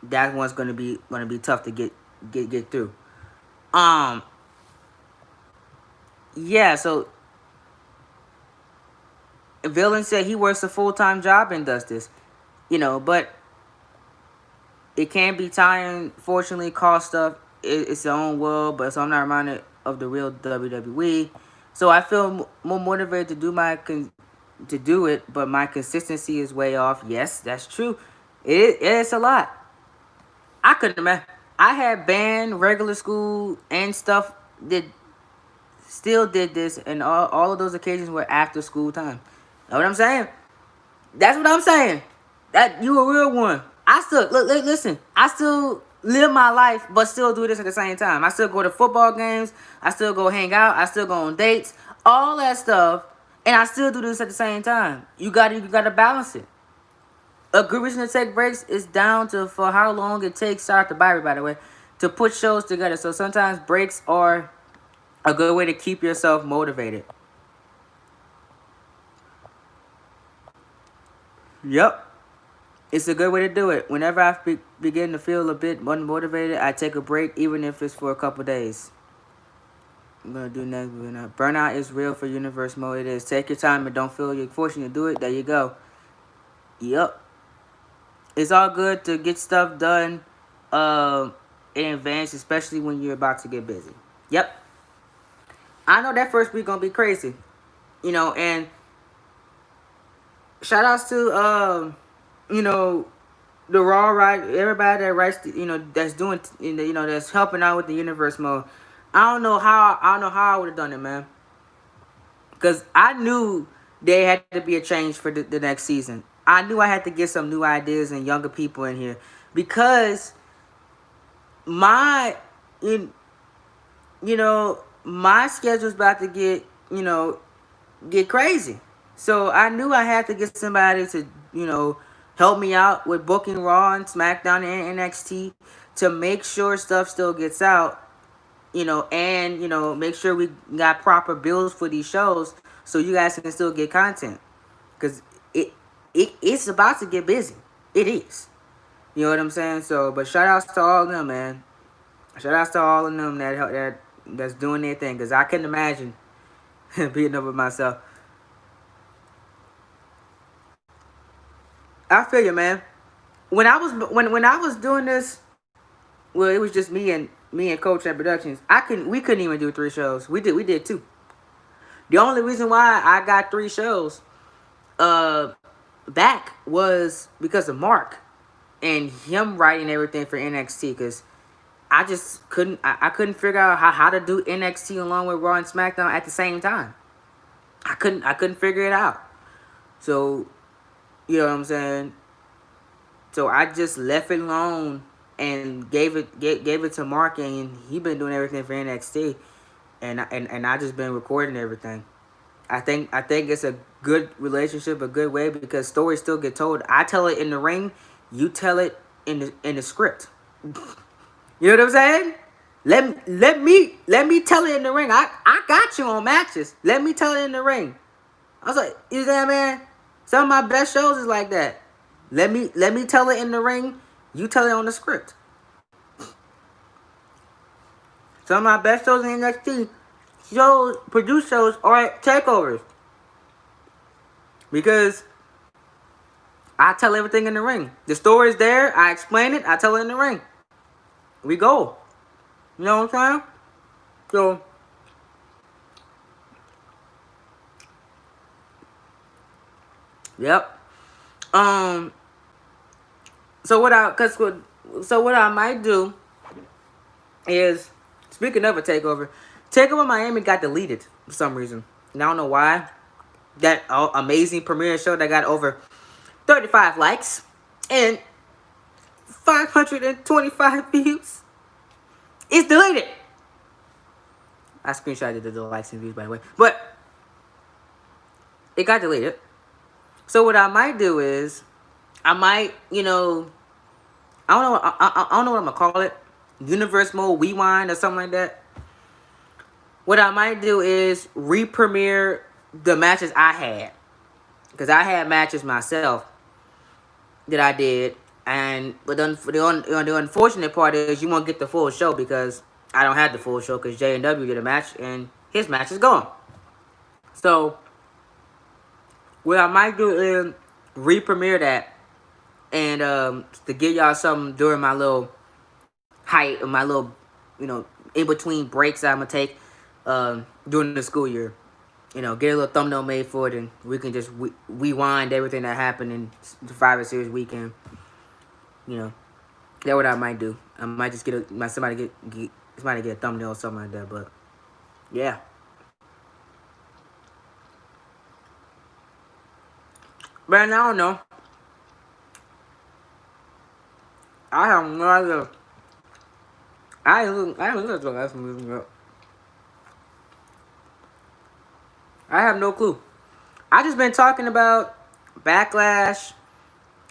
that one's gonna be tough to get through. Yeah, so Villain said he works a full-time job and does this, you know, but it can be tiring. Fortunately, cost stuff. It's their own world, but so I'm not reminded of the real WWE. So I feel more motivated to do it, but my consistency is way off. Yes, that's true. It's a lot. I couldn't imagine. I had band, regular school, and stuff that still did this, and all of those occasions were after school time. Know what I'm saying? That's what I'm saying. That you a real one. I still listen. I still live my life, but still do this at the same time. I still go to football games. I still go hang out. I still go on dates. All that stuff, and I still do this at the same time. You gotta balance it. A good reason to take breaks is down to for how long it takes. Shout out to Byron, by the way, to put shows together. So sometimes breaks are a good way to keep yourself motivated. Yep. It's a good way to do it. Whenever I begin to feel a bit unmotivated, I take a break, even if it's for a couple days. I'm going to do next. Burnout is real for universe mode. It is. Take your time and don't feel you're forcing to do it. There you go. Yep. It's all good to get stuff done in advance, especially when you're about to get busy. Yep. I know that first week going to be crazy. You know, and shout outs to you know, the raw right, everybody that writes, you know, that's doing, you know, that's helping out with the universe mode. I don't know how I would have done it, man, because I knew there had to be a change for the next season. I knew I had to get some new ideas and younger people in here, because my, you know, my schedule's about to get crazy. So I knew I had to get somebody to, you know, help me out with booking Raw and SmackDown and NXT to make sure stuff still gets out, you know, and, you know, make sure we got proper bills for these shows so you guys can still get content. Because it's about to get busy. It is. You know what I'm saying? So, but shout outs to all of them, man. Shout outs to all of them that's doing their thing. Because I couldn't imagine being up with myself. I feel you, man. When I was doing this, well, it was just me and Coach at Productions. We couldn't even do 3 shows. We did 2. The only reason why I got 3 shows back was because of Mark and him writing everything for NXT, because I just couldn't figure out how to do NXT along with Raw and SmackDown at the same time. I couldn't figure it out. So, you know what I'm saying? So I just left it alone and gave it to Mark, and he been doing everything for NXT, and I just been recording everything. I think it's a good relationship, a good way, because stories still get told. I tell it in the ring, you tell it in the script. You know what I'm saying? Let me tell it in the ring. I got you on matches. Let me tell it in the ring. I was like, you know what, man? Some of my best shows is like that. Let me tell it in the ring. You tell it on the script. Some of my best shows in NXT shows, produced shows, are takeovers. Because I tell everything in the ring. The story's there. I explain it. I tell it in the ring. We go. You know what I'm saying? So, yep. So what I might do is, speaking of a takeover, Takeover Miami got deleted for some reason. And I don't know why. That amazing premiere show that got over 35 likes and 525 views is deleted. I screenshotted the likes and views, by the way. But it got deleted. So what I might do is, I might, I don't know, I don't know what I'm gonna call it, Universe Mode Rewind or something like that. What I might do is re-premiere the matches I had, because I had matches myself that I did, but the unfortunate part is you won't get the full show because I don't have the full show because J&W did a match and his match is gone. So what I might do is re-premiere that, and to give y'all something during my little height, my little, in between breaks I'm gonna take during the school year. Get a little thumbnail made for it, and we can just rewind everything that happened in the Survivor Series weekend. That's what I might do. I might just get somebody get a thumbnail or something like that. But yeah. Man, I don't know. I have no idea. I haven't looked at the last movie yet. I have no clue. I just been talking about Backlash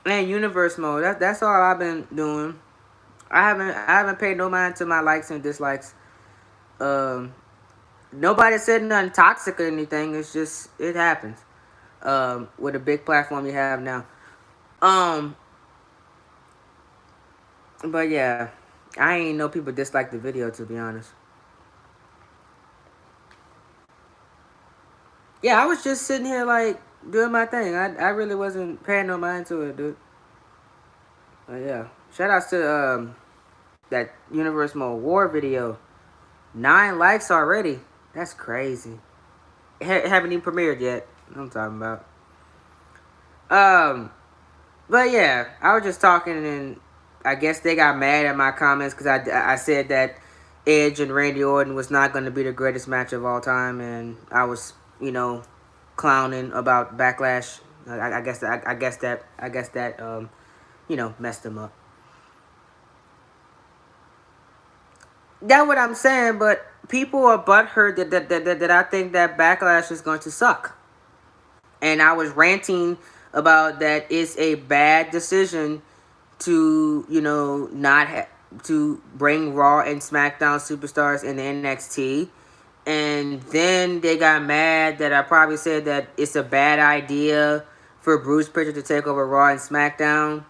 and Universe Mode. That's all I've been doing. I haven't paid no mind to my likes and dislikes. Nobody said nothing toxic or anything. It's just, it happens. With a big platform you have now. But yeah, I ain't know people dislike the video, to be honest. Yeah, I was just sitting here like doing my thing. I really wasn't paying no mind to it, dude. But yeah, shout outs to that Universe Mode War video. 9 likes already. That's crazy. Haven't even premiered yet. I'm talking about. But yeah, I was just talking, and I guess they got mad at my comments because I said that Edge and Randy Orton was not going to be the greatest match of all time, and I was, clowning about Backlash. I guess that messed them up. That's what I'm saying, but people are butthurt that I think that Backlash is going to suck. And I was ranting about that it's a bad decision to, to bring Raw and SmackDown superstars in the NXT. And then they got mad that I probably said that it's a bad idea for Bruce Prichard to take over Raw and SmackDown.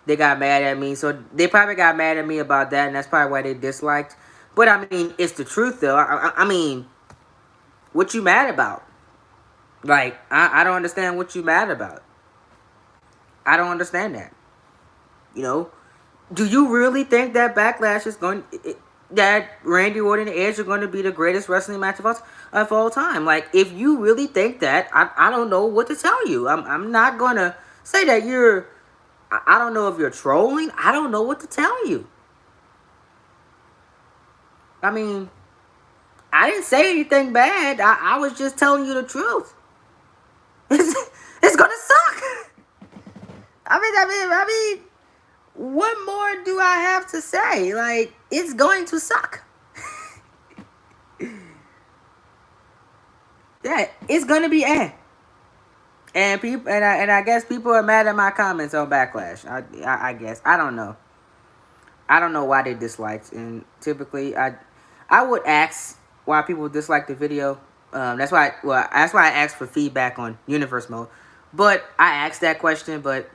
They got mad at me. So they probably got mad at me about that, and that's probably why they disliked. But, I mean, it's the truth, though. I mean, what you mad about? Like, I don't understand what you mad about. I don't understand that. Do you really think that Backlash is going... that Randy Orton and Edge are going to be the greatest wrestling match of all time? Like, if you really think that, I don't know what to tell you. I'm not going to say that you're... I don't know if you're trolling. I don't know what to tell you. I mean, I didn't say anything bad. I was just telling you the truth. It's gonna suck. I mean, what more do I have to say? Like, it's going to suck. Yeah, it's gonna be And people, and I guess people are mad at my comments on Backlash. I guess I don't know. I don't know why they disliked. And typically, I would ask why people dislike the video, That's why I asked for feedback on universe mode. But I asked that question, but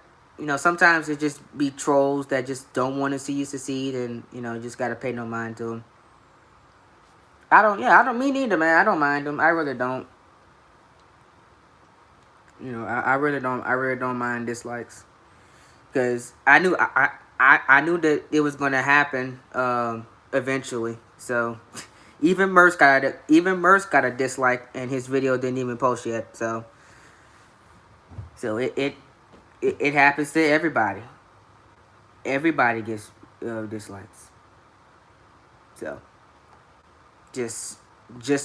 sometimes it just be trolls that just don't want to see you succeed, and you just gotta pay no mind to them. I don't mean either, man. I don't mind them. I really don't. I really don't mind dislikes, because I knew that it was gonna happen eventually. So even Merce got a dislike, and his video didn't even post yet. So it happens to everybody. Everybody gets dislikes. So just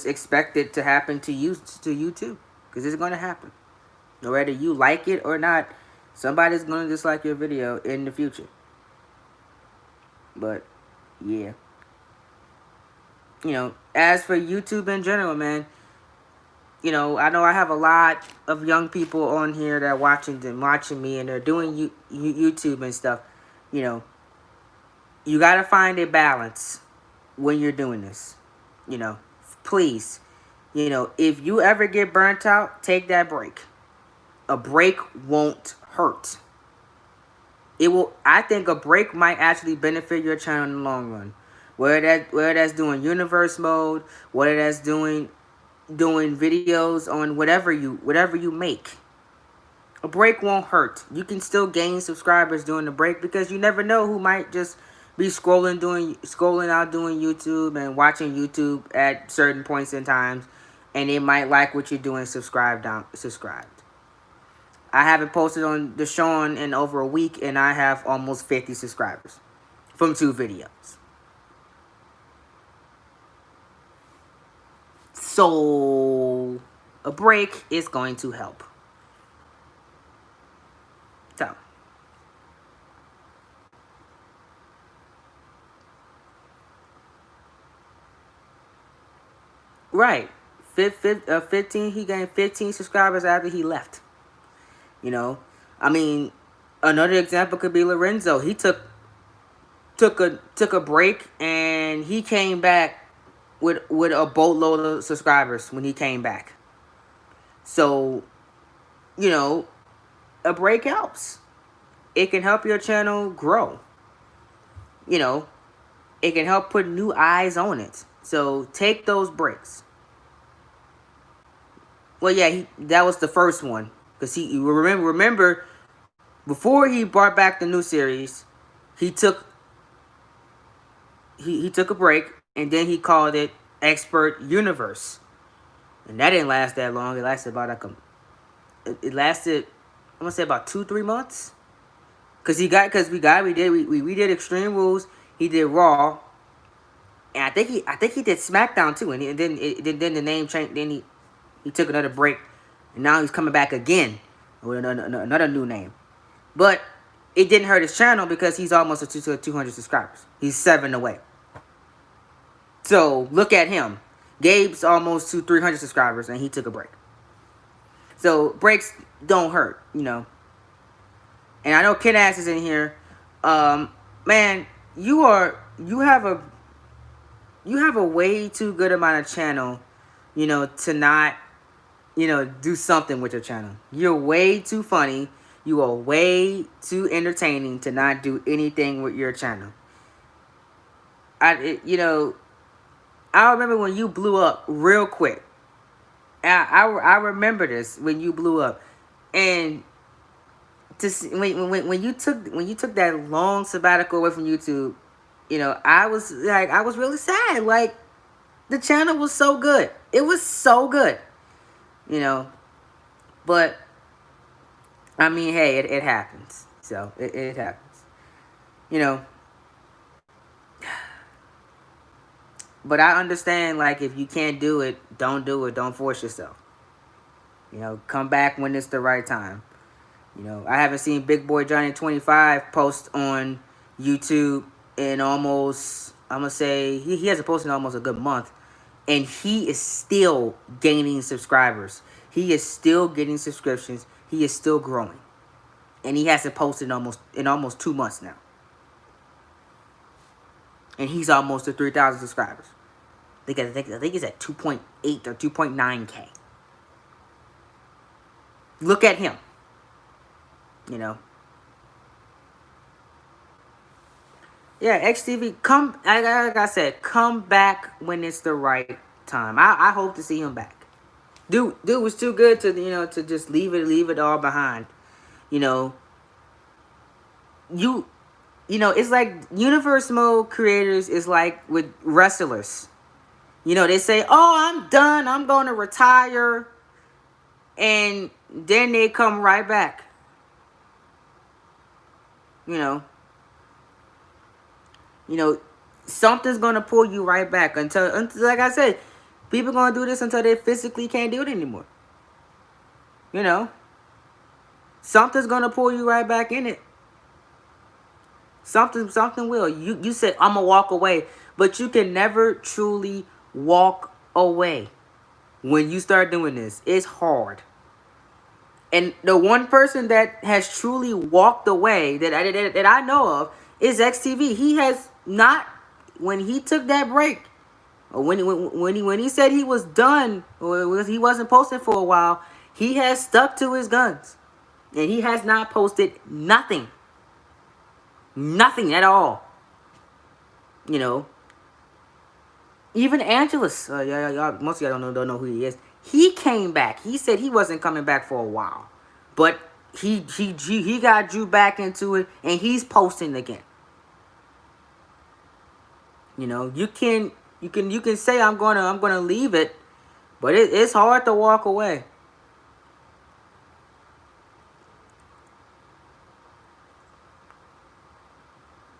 expect it to happen to you too, because it's gonna happen. Whether you like it or not, somebody's gonna dislike your video in the future. But yeah, as for YouTube in general, man, I know I have a lot of young people on here that are watching me, and they're doing YouTube and stuff. You gotta find a balance when you're doing this. Please, if you ever get burnt out, take that break. A break won't hurt. It will. I think a break might actually benefit your channel in the long run. Whether that's doing universe mode, whether that's doing videos on whatever you make. A break won't hurt. You can still gain subscribers during the break, because you never know who might just be scrolling out doing YouTube and watching YouTube at certain points in times, and they might like what you're doing, subscribed. I haven't posted on the Sean in over a week, and I have almost 50 subscribers from 2 videos. So a break is going to help. So right, 15. He gained 15 subscribers after he left. I mean, another example could be Lorenzo. He took a break, and he came back with a boatload of subscribers when he came back. So, a break helps. It can help your channel grow. It can help put new eyes on it. So take those breaks. Well, yeah, that was the first one, because he remember before he brought back the new series, he took a break, and then he called it Expert Universe, and that didn't last that long. It lasted about it lasted, I'm gonna say, about 2-3 months, because we did Extreme Rules, he did Raw, and I think he did SmackDown too, and then the name changed. Then he took another break, and now he's coming back again with another new name. But it didn't hurt his channel, because he's almost to 200 subscribers. He's 7 away. So look at him. Gabe's almost to 300 subscribers, and he took a break. So breaks don't hurt, And I know Kid Ass is in here. Man, you have a way too good amount of channel, to not, do something with your channel. You're way too funny. You are way too entertaining to not do anything with your channel. I remember when you blew up real quick. I remember this when you blew up, and when you took that long sabbatical away from YouTube, I was really sad. Like, the channel was so good. It was so good, But I mean, hey, it happens. So it happens, But I understand, like, if you can't do it, don't do it. Don't force yourself. Come back when it's the right time. I haven't seen Big Boy Johnny 25 post on YouTube in almost, I'm going to say, he hasn't posted in almost a good month. And he is still gaining subscribers. He is still getting subscriptions. He is still growing. And he hasn't posted in almost 2 months now. And he's almost to 3,000 subscribers. I think it's at 2.8 or 2.9K. Look at him. You know. Yeah, XTV, come, like I said, come back when it's the right time. I hope to see him back. Dude was too good to, to just leave it all behind. You know, you it's like universe mode creators is like with wrestlers. They say, "Oh, I'm done. I'm going to retire," and then they come right back. You know, something's gonna pull you right back until like I said, people gonna do this until they physically can't do it anymore. Something's gonna pull you right back in it. Something will. You said I'm gonna walk away, but you can never truly walk away when you start doing this. It's hard. And the one person that has truly walked away that I know of is XTV. He has not, when he took that break, or when he said he was done, or he wasn't posting for a while, he has stuck to his guns, and he has not posted nothing at all. Even Angelus, y'all, most of y'all don't know who he is. He came back. He said he wasn't coming back for a while, but he got Drew back into it, and he's posting again. You can say I'm gonna leave it, but it's hard to walk away.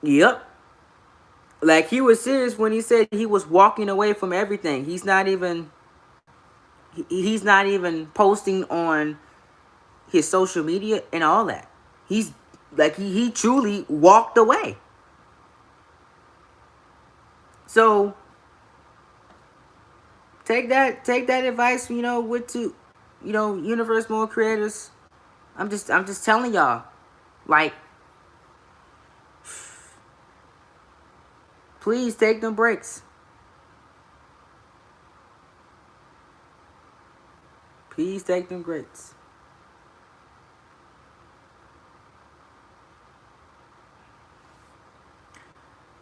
Yep. Like, he was serious when he said he was walking away from everything. He's not even posting on his social media and all that. He's like, he truly walked away. So take that advice, universe mode creators. I'm just telling y'all, like, please take them breaks. Please take them breaks.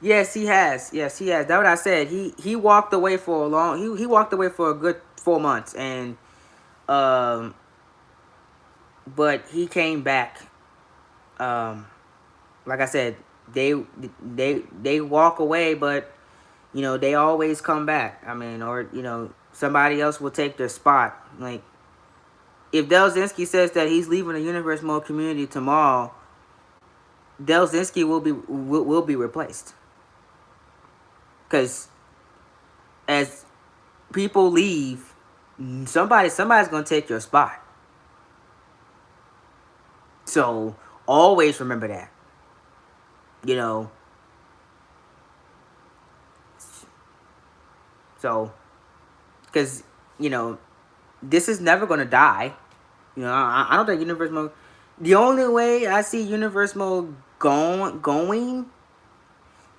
Yes, he has. Yes, he has. That's what I said. He walked away for a long. He walked away for a good 4 months, and but he came back. Like I said, they walk away, but they always come back. I mean, or somebody else will take their spot. Like, if Delzinski says that he's leaving the universe mode community tomorrow, Delzinski will be replaced. Because as people leave, somebody's gonna take your spot. So always remember that. So, because this is never gonna die. I don't think universe mode. The only way I see universe mode going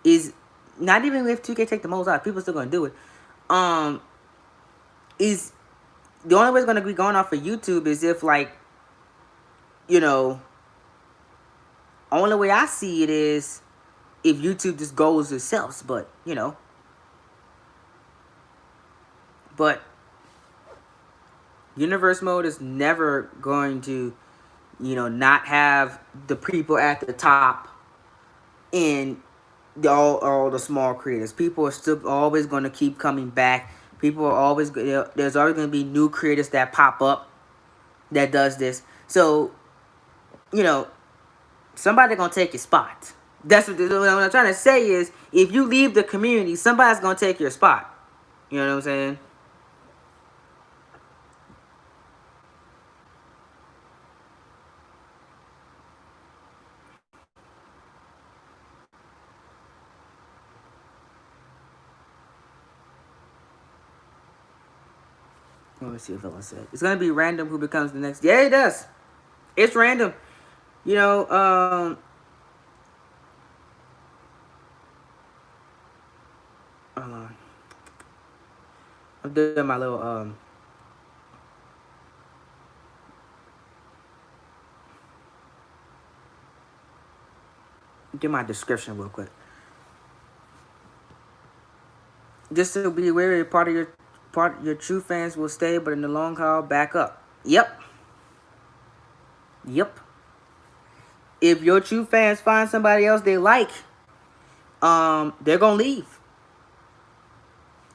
is not even if 2K take the modes out. People still gonna do it. Is the only way it's gonna be going off of YouTube is if, like, only way I see it is if YouTube just goes itself. But universe mode is never going to not have the people at the top and all the small creators. People are still always going to keep coming back. People are always, there's always going to be new creators that pop up that does this. So somebody gonna take your spot. That's what I'm trying to say is, if you leave the community, somebody's gonna take your spot. You know what I'm saying? Let me see what Villa said. It's gonna be random who becomes the next. Yeah, it does. It's random. Hold on. I'm doing my little do my description real quick. Just to be wary, part of your true fans will stay, but in the long haul, back up. Yep. Yep. If your true fans find somebody else they like, they're gonna leave.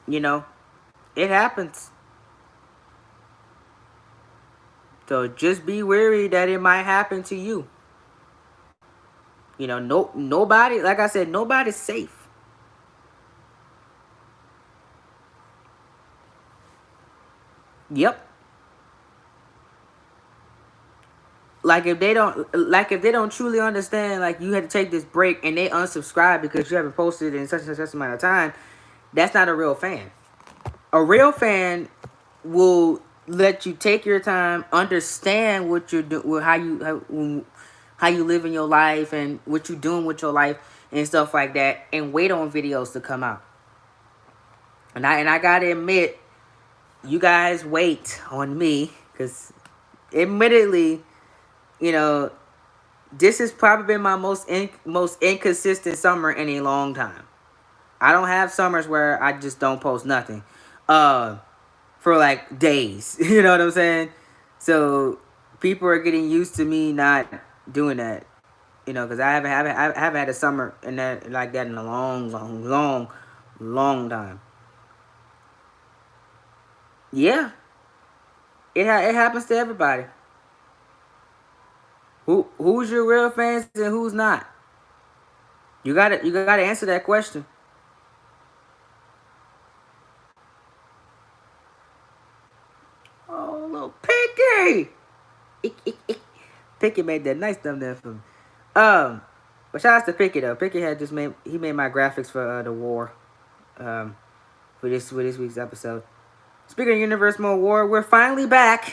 You know, it happens. So just be wary that it might happen to you. You know, nobody, like I said, nobody's safe. Yep. Like if they don't truly understand, like you had to take this break and they unsubscribe because you haven't posted in such and such amount of time, that's not a real fan. A real fan will let you take your time, understand what you're doing, how you live in your life and what you're doing with your life and stuff like that, and wait on videos to come out. And I gotta admit, you guys wait on me because, admittedly, you know, this has probably been my most inconsistent summer in a long time. I don't have summers where I just don't post nothing. For like days. You know what I'm saying? So people are getting used to me not doing that. You know, because I haven't had a summer in that like that in a long time. Yeah, it happens to everybody. Who's your real fans and who's not? You gotta answer that question. Oh, little Picky. Picky made that nice thumbnail for me. Um, but shout out to Picky though. Picky had just made my graphics for the war. Um, for this week's episode. Speaking of Universe Mode War, we're finally back.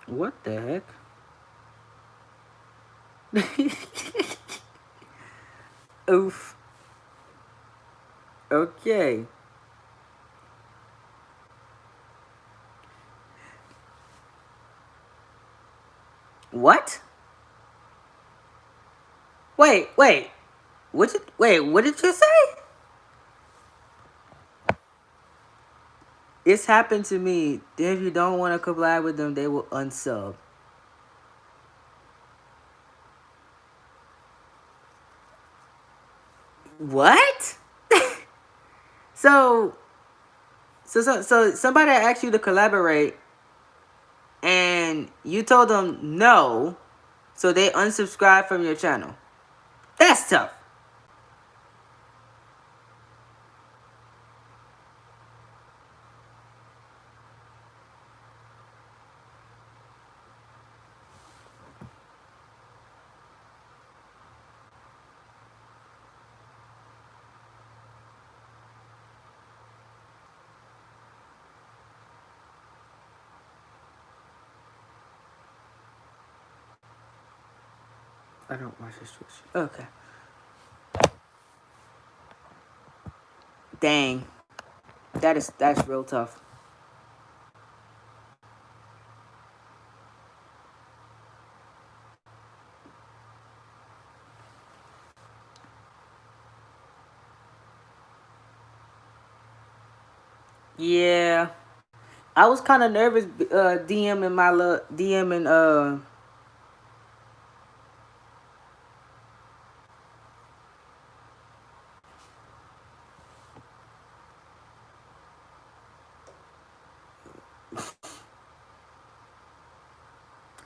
What the heck? Oof. Okay. What? Wait. What did you say? It's happened to me. If you don't want to collab with them, they will unsub. What? so, so somebody asked you to collaborate, and you told them no, so they unsubscribe from your channel. That's tough. I don't watch this Twitch. Okay. Dang. That's real tough. Yeah. I was kind of nervous DMing my DMing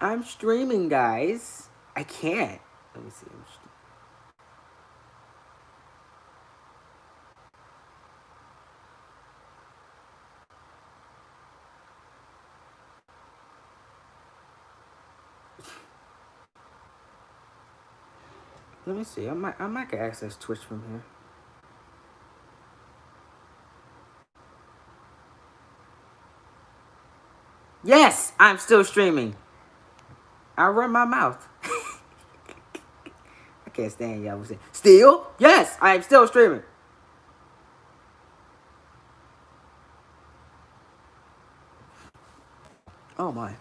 I'm streaming, guys. I can't. Let me see. Let me see. I might can access Twitch from here. Yes, I'm still streaming. I run my mouth. I can't stand y'all saying still. Yes, I am still streaming. Oh my.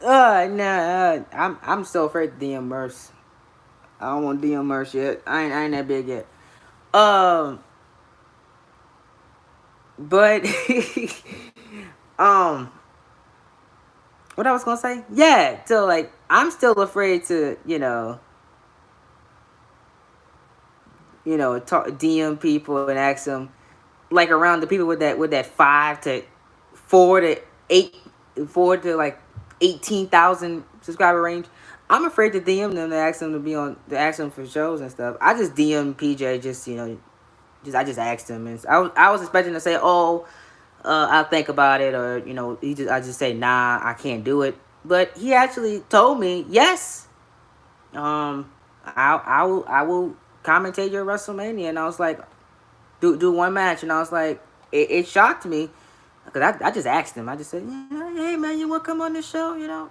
Nah. I'm still afraid to DM Merce. I don't want DM Merce yet. I ain't that big yet. But um, what I was gonna say? Yeah. So like, I'm still afraid to talk DM people and ask them like around the people with that 4 to like 18,000 subscriber range. I'm afraid to DM them to ask them to ask them for shows and stuff. I just DM PJ just I just asked him, and I was expecting to say, oh, I'll think about it, or I just say, nah, I can't do it. But he actually told me, yes, I will commentate your WrestleMania, and I was like, do one match, and I was like, it shocked me because I just asked him. I just said, yeah, hey man, you want to come on this show? You.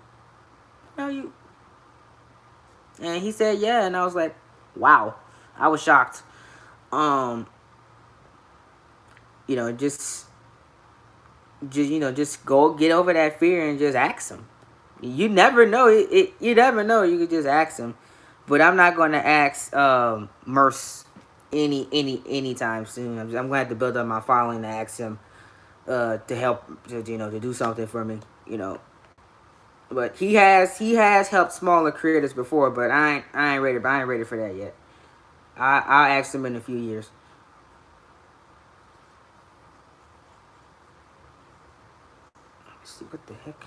And he said yeah, and I was like, wow, I was shocked. Um, just just go get over that fear and just ask him. You never know. You never know. You could just ask him. But I'm not going to ask Merce anytime soon. I'm going to have to build up my following to ask him to help to do something for me. But he has helped smaller creators before. But I ain't ready for that yet. I'll ask him in a few years. Let's see what the heck.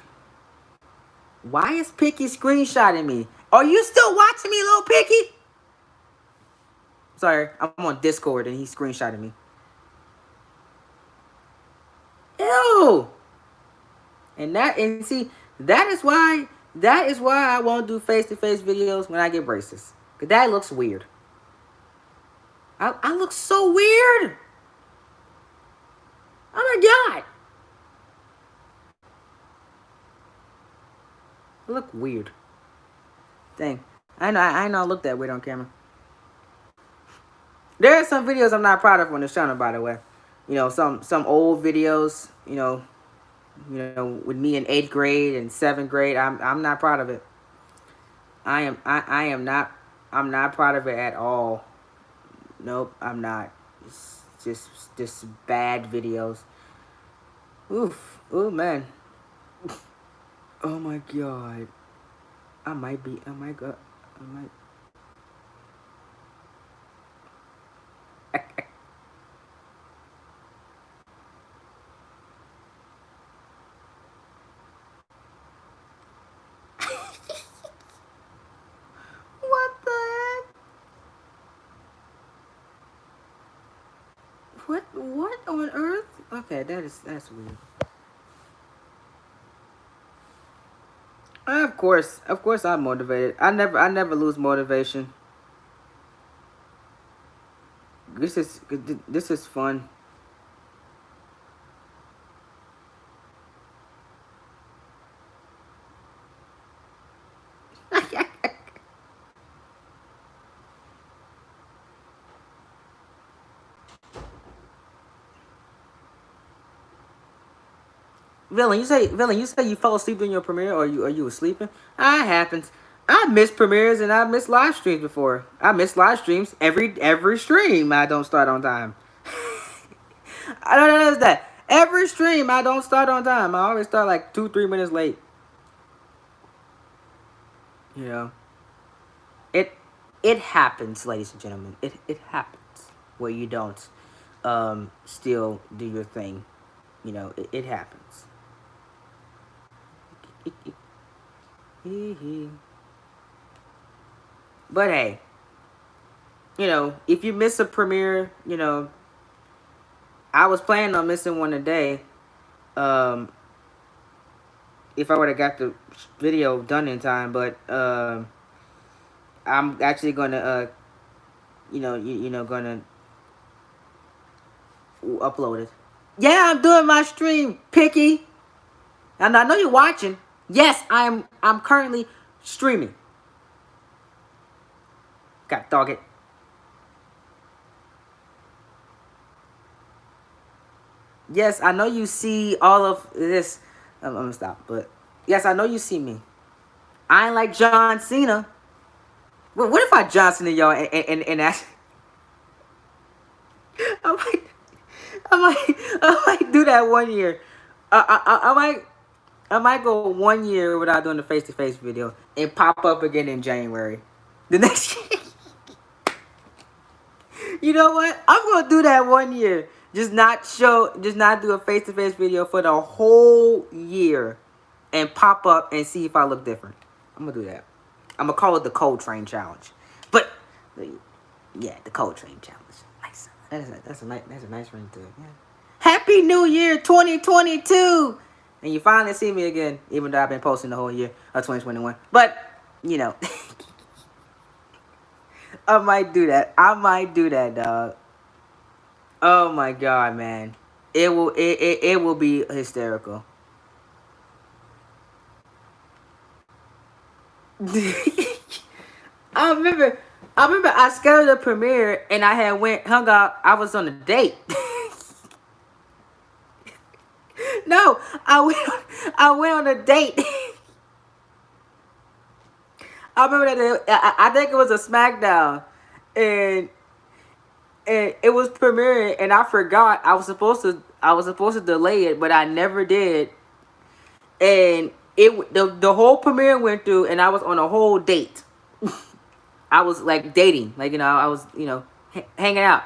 Why is Picky screenshotting me? Are you still watching me, little Picky? Sorry, I'm on Discord and he's screenshotting me. Ew. And see, that is why I won't do face-to-face videos when I get braces. Cause that looks weird. I look so weird. Oh my god. I look weird. Dang. I know I look that weird on camera. There are some videos I'm not proud of on this channel, by the way. Some old videos, with me in 8th grade and 7th grade. I'm not proud of it. I am not. I'm not proud of it at all. Nope, I'm not. It's just bad videos. Oof. Oh man. Oh my god. I might be. I might go. I might. What the heck? What on earth? Okay, that's weird. Of course, I'm motivated. I never lose motivation. This is fun. Villain, you say you fell asleep in your premiere, or you was sleeping? Ah, it happens. I missed premieres and I missed live streams before. I miss live streams every stream. I don't start on time. I don't know that. Every stream I don't start on time. I always start like 2-3 minutes late. You know, it it happens, ladies and gentlemen. It happens where you don't still do your thing. It happens. But hey, if you miss a premiere, I was planning on missing one today. Um, if I would have got the video done in time. But I'm actually gonna gonna upload it. Yeah, I'm doing my stream, Picky. And I know you're watching. Yes, I'm currently streaming. God dog it. Yes, I know you see all of this. I'm gonna stop, but yes, I know you see me. I ain't like John Cena. What if I John Cena y'all and ask? I might, I might do that one year. I might go 1 year without doing the face-to-face video and pop up again in January. The next year. You know what? I'm gonna do that 1 year. Just not do a face-to-face video for the whole year and pop up and see if I look different. I'm gonna do that. I'm gonna call it the Cold Train Challenge. But yeah, the Cold Train Challenge. Nice. That's a nice ring to it. Yeah. Happy New Year 2022. And you finally see me again, even though I've been posting the whole year of 2021. But you know, I might do that. Dog. Oh my god, man. It will be hysterical. I remember I scheduled a premiere and I had hung out. I was on a date. No, I went on a date. I remember that day, I think it was a SmackDown, and it was premiering, and I forgot I was supposed to delay it, but I never did. And the whole premiere went through, and I was on a whole date. I was like dating, like I was hanging out.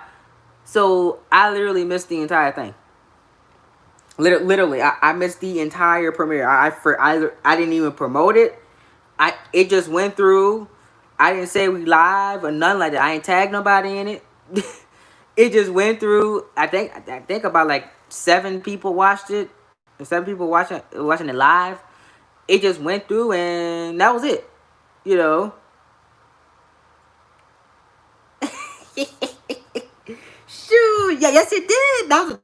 So I literally missed the entire thing. Literally, I missed the entire premiere. I didn't even promote it. It just went through. I didn't say we live or nothing like that. I ain't tagged nobody in it. It just went through. I think about like 7 people watched it. 7 people watching it live. It just went through and that was it. You know. Shoot, yeah, yes it did. That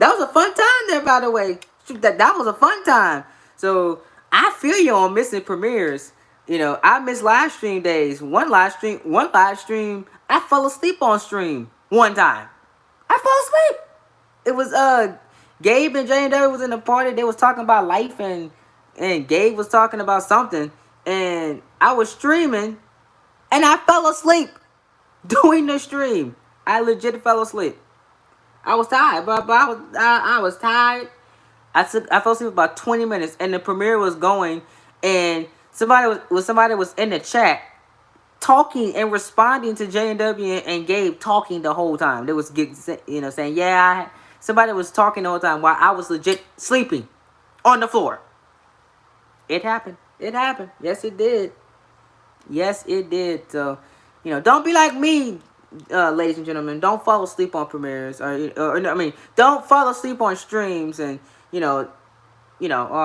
was a fun time there, by the way. Shoot, that was a fun time. So I feel you on missing premieres. I miss live stream days. One live stream, I fell asleep on stream one time. I fell asleep. It was Gabe and Jane Doe was in the party. They was talking about life and Gabe was talking about something, and I was streaming and I fell asleep doing the stream. I legit fell asleep. I was tired, but I was tired. I fell asleep about 20 minutes, and the premiere was going, and somebody was in the chat talking and responding to J&W and Gabe talking the whole time. They was saying somebody was talking the whole time while I was legit sleeping on the floor. It happened. Yes, it did. So, don't be like me, ladies and gentlemen. Don't fall asleep on premieres, don't fall asleep on streams, and all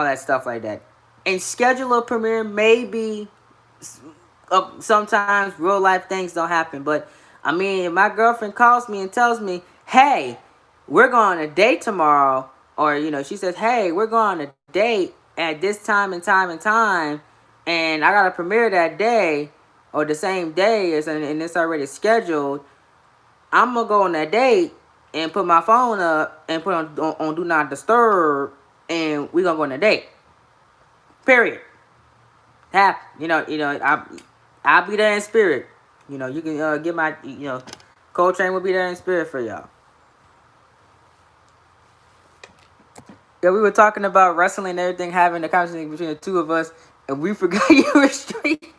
that stuff like that. And schedule a premiere. Maybe sometimes real life things don't happen, but if my girlfriend calls me and tells me, "Hey, we're going on a date tomorrow," or she says, "Hey, we're going on a date at this time and time, and I got a premiere that day or the same day, and it's already scheduled," I'm gonna go on that date and put my phone up and put on do not disturb, and we're gonna go on a date. Period. I'll be there in spirit. You can get my Cold Train will be there in spirit for y'all. Yeah, we were talking about wrestling and everything, having a conversation between the two of us, and we forgot you were streaming.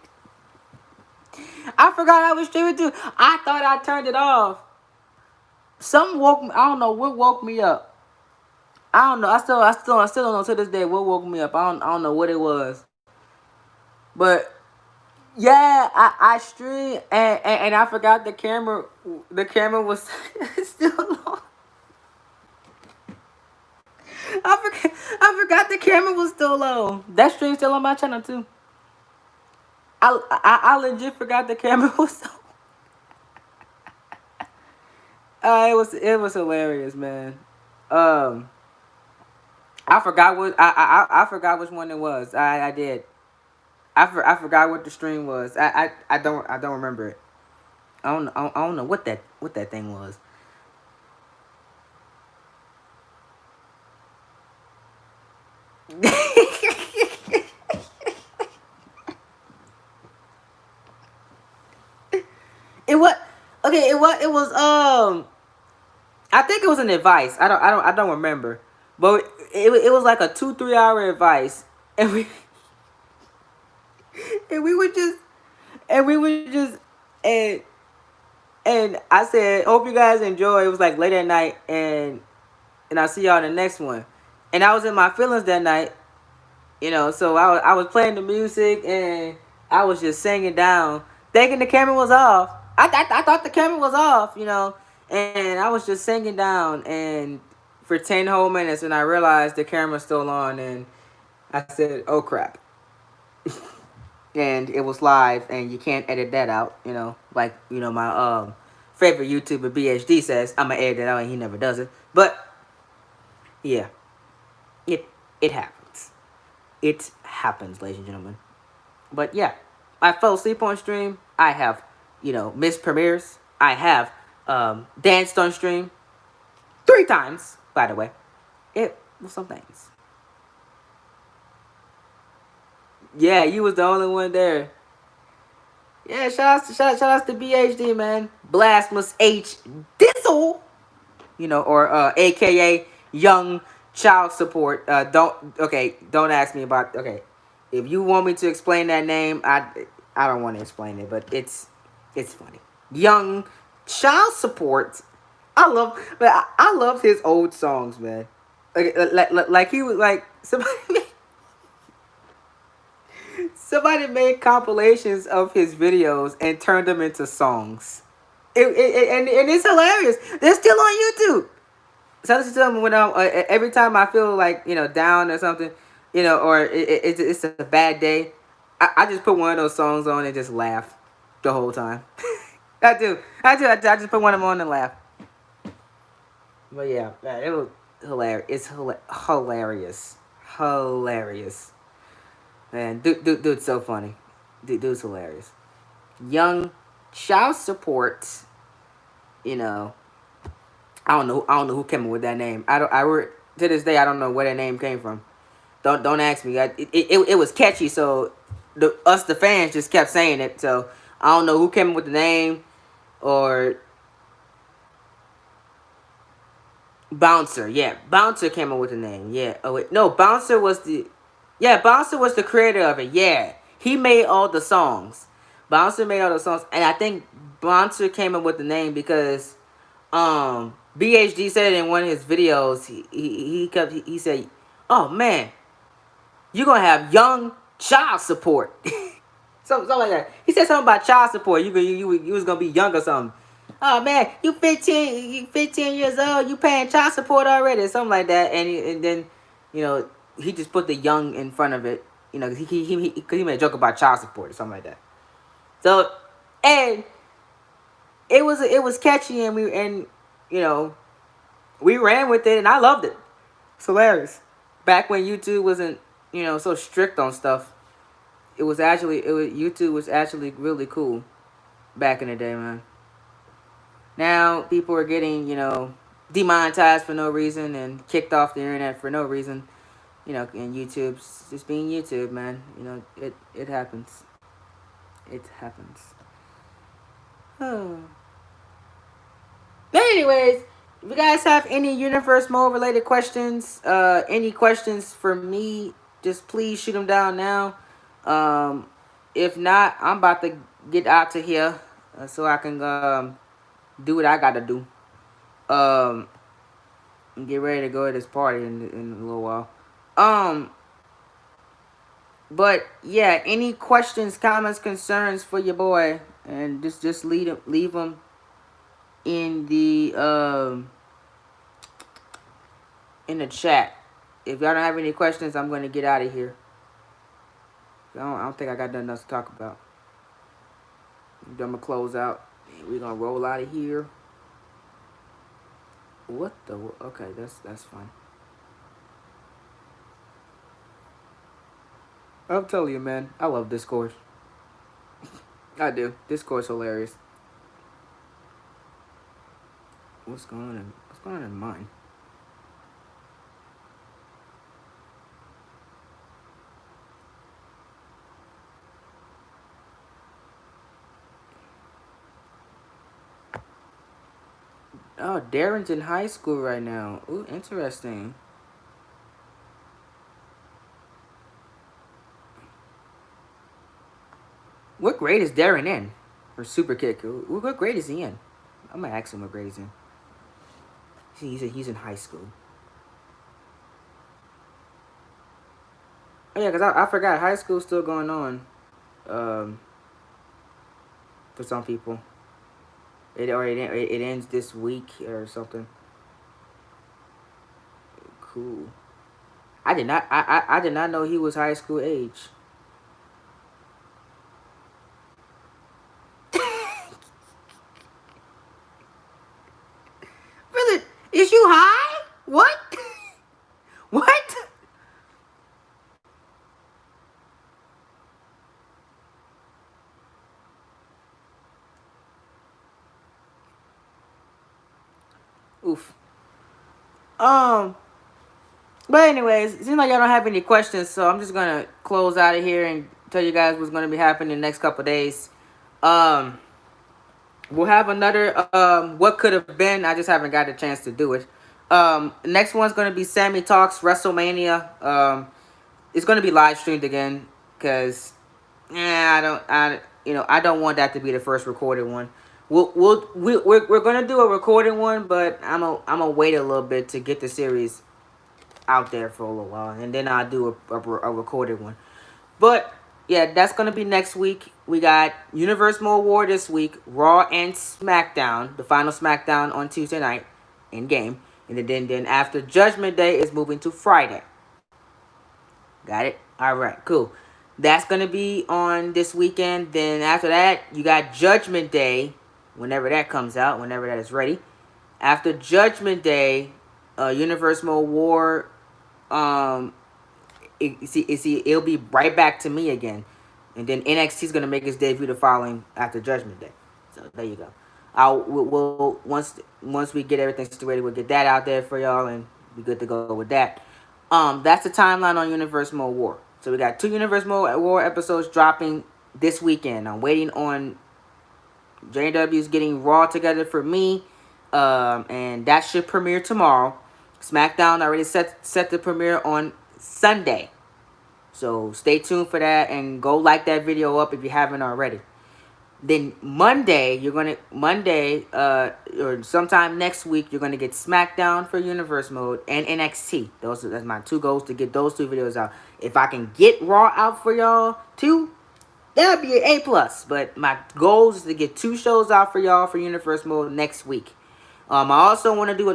I forgot I was streaming too. I thought I turned it off. Something woke me. I don't know what woke me up. I don't know. I still don't know to this day what woke me up. I don't know what it was. But yeah, I streamed and I forgot the camera. The camera was still on. I forgot the camera was still on. That stream's still on my channel too. I legit forgot the camera was on. It was hilarious, man. Um, I forgot what I forgot which one it was. I did. I forgot what the stream was. I don't remember it. I don't know what that thing was. It was okay. It was. I think it was an advice. I don't remember, but it was like a 2-3 hour advice, and and we would just and we would just and and I said, hope you guys enjoy. It was like late at night, and I'll see y'all in the next one. And I was in my feelings that night, so I was playing the music and I was just singing down, thinking the camera was off. I thought the camera was off, and I was just singing down and for 10 whole minutes, and I realized the camera's still on, and I said, oh crap. And it was live, and you can't edit that out, like my favorite YouTuber BHD says I'm gonna edit that out, and he never does it. But yeah, it happens. It happens, ladies and gentlemen. But yeah, I fell asleep on stream. I have, missed premieres. I have danced on stream 3 times, by the way. It was some things. Yeah, you was the only one there. Yeah, shout outs to BHD, man. Blasphemous H Dizzle, or AKA Young Child Support. Don't ask me about. Okay, if you want me to explain that name, I don't want to explain it, but it's funny. Young Child Support. I love his old songs, man. Like he was like somebody. Somebody made compilations of his videos and turned them into songs. And it's hilarious. They're still on YouTube. So I listen to them when every time I feel like down or something, or it's a bad day. I just put one of those songs on and just laugh the whole time. I do. I just put one of them on and laugh. But yeah, man, it was hilarious. It's hilarious. Man, dude's so funny. Dude's hilarious. Young Child Support. I don't know who came up with that name. To this day I don't know where that name came from. Don't ask me. It was catchy, so the fans just kept saying it. So I don't know who came up with the name, or Bouncer. Yeah, Bouncer came up with the name. Yeah. Oh wait, no, Bouncer was the creator of it. Yeah, he made all the songs. Bouncer made all the songs, and I think Bouncer came up with the name because BHD said in one of his videos, he said, "Oh man, you're gonna have young child support." Something like that. He said something about child support. You was gonna be young or something. Oh man, you 15 years old. You paying child support already, something like that. And then, he just put the young in front of it. Cause he made a joke about child support or something like that. So, and it was catchy, and we ran with it, and I loved it. It's hilarious. Back when YouTube wasn't so strict on stuff, YouTube was actually really cool back in the day, man. Now people are getting demonetized for no reason and kicked off the internet for no reason. And YouTube's just being YouTube, man. It happens. It happens. Oh. But anyways, if you guys have any Universe Mode related questions, any questions for me, just please shoot them down now. If not, I'm about to get out of here so I can do what I gotta do. And get ready to go to this party in a little while. But yeah, any questions, comments, concerns for your boy, and just leave them in the chat. if y'all don't have any questions, I'm going to get out of here. I don't think I got nothing else to talk about. I'm going to close out. We're going to roll out of here. What the? Okay, that's fine. I'm telling you, man. I love Discord. I do. Discord's hilarious. What's going on? What's going on in mine? Oh, Darren's in high school right now. Ooh, interesting. What grade is Darren in? Or Super Kick? What grade is he in? I'm gonna ask him what grade he's in. He's in high school. Oh yeah, cause I forgot high school's still going on. For some people, it ends this week or something. Cool. I did not know he was high school age. Brother, is you high? What? What? Oof. But anyways, it seems like y'all don't have any questions, so I'm just gonna close out of here and tell you guys what's gonna be happening in the next couple days. We'll have another what could have been. I just haven't got a chance to do it. Next one's gonna be Sammy Talks WrestleMania. It's gonna be live streamed again because I don't want that to be the first recorded one. We're gonna do a recorded one, but I'm gonna wait a little bit to get the series out there for a little while, and then I'll do a recorded one. But yeah, that's gonna be next week. We got Universal War this week, Raw and SmackDown. The final SmackDown on Tuesday night in game, and then after Judgment Day is moving to Friday. Got it? All right, cool. That's gonna be on this weekend. Then after that, you got Judgment Day, whenever that comes out, whenever that is ready. After Judgment Day, Universal War, it'll be right back to me again, and then NXT is gonna make its debut the following after Judgment Day. So there you go. We'll once we get everything situated, we'll get that out there for y'all and be good to go with that. That's the timeline on Universal War. So we got 2 Universal War episodes dropping this weekend. I'm waiting on JW's getting Raw together for me, and that should premiere tomorrow. SmackDown already set the premiere on Sunday, so stay tuned for that and go like that video up if you haven't already. Then Monday, or sometime next week, you're gonna get SmackDown for Universe Mode and NXT. That's my 2 goals, to get those 2 videos out. If I can get Raw out for y'all too, that would be an A+. But my goal is to get 2 shows out for y'all for Universe Mode next week. I also want to do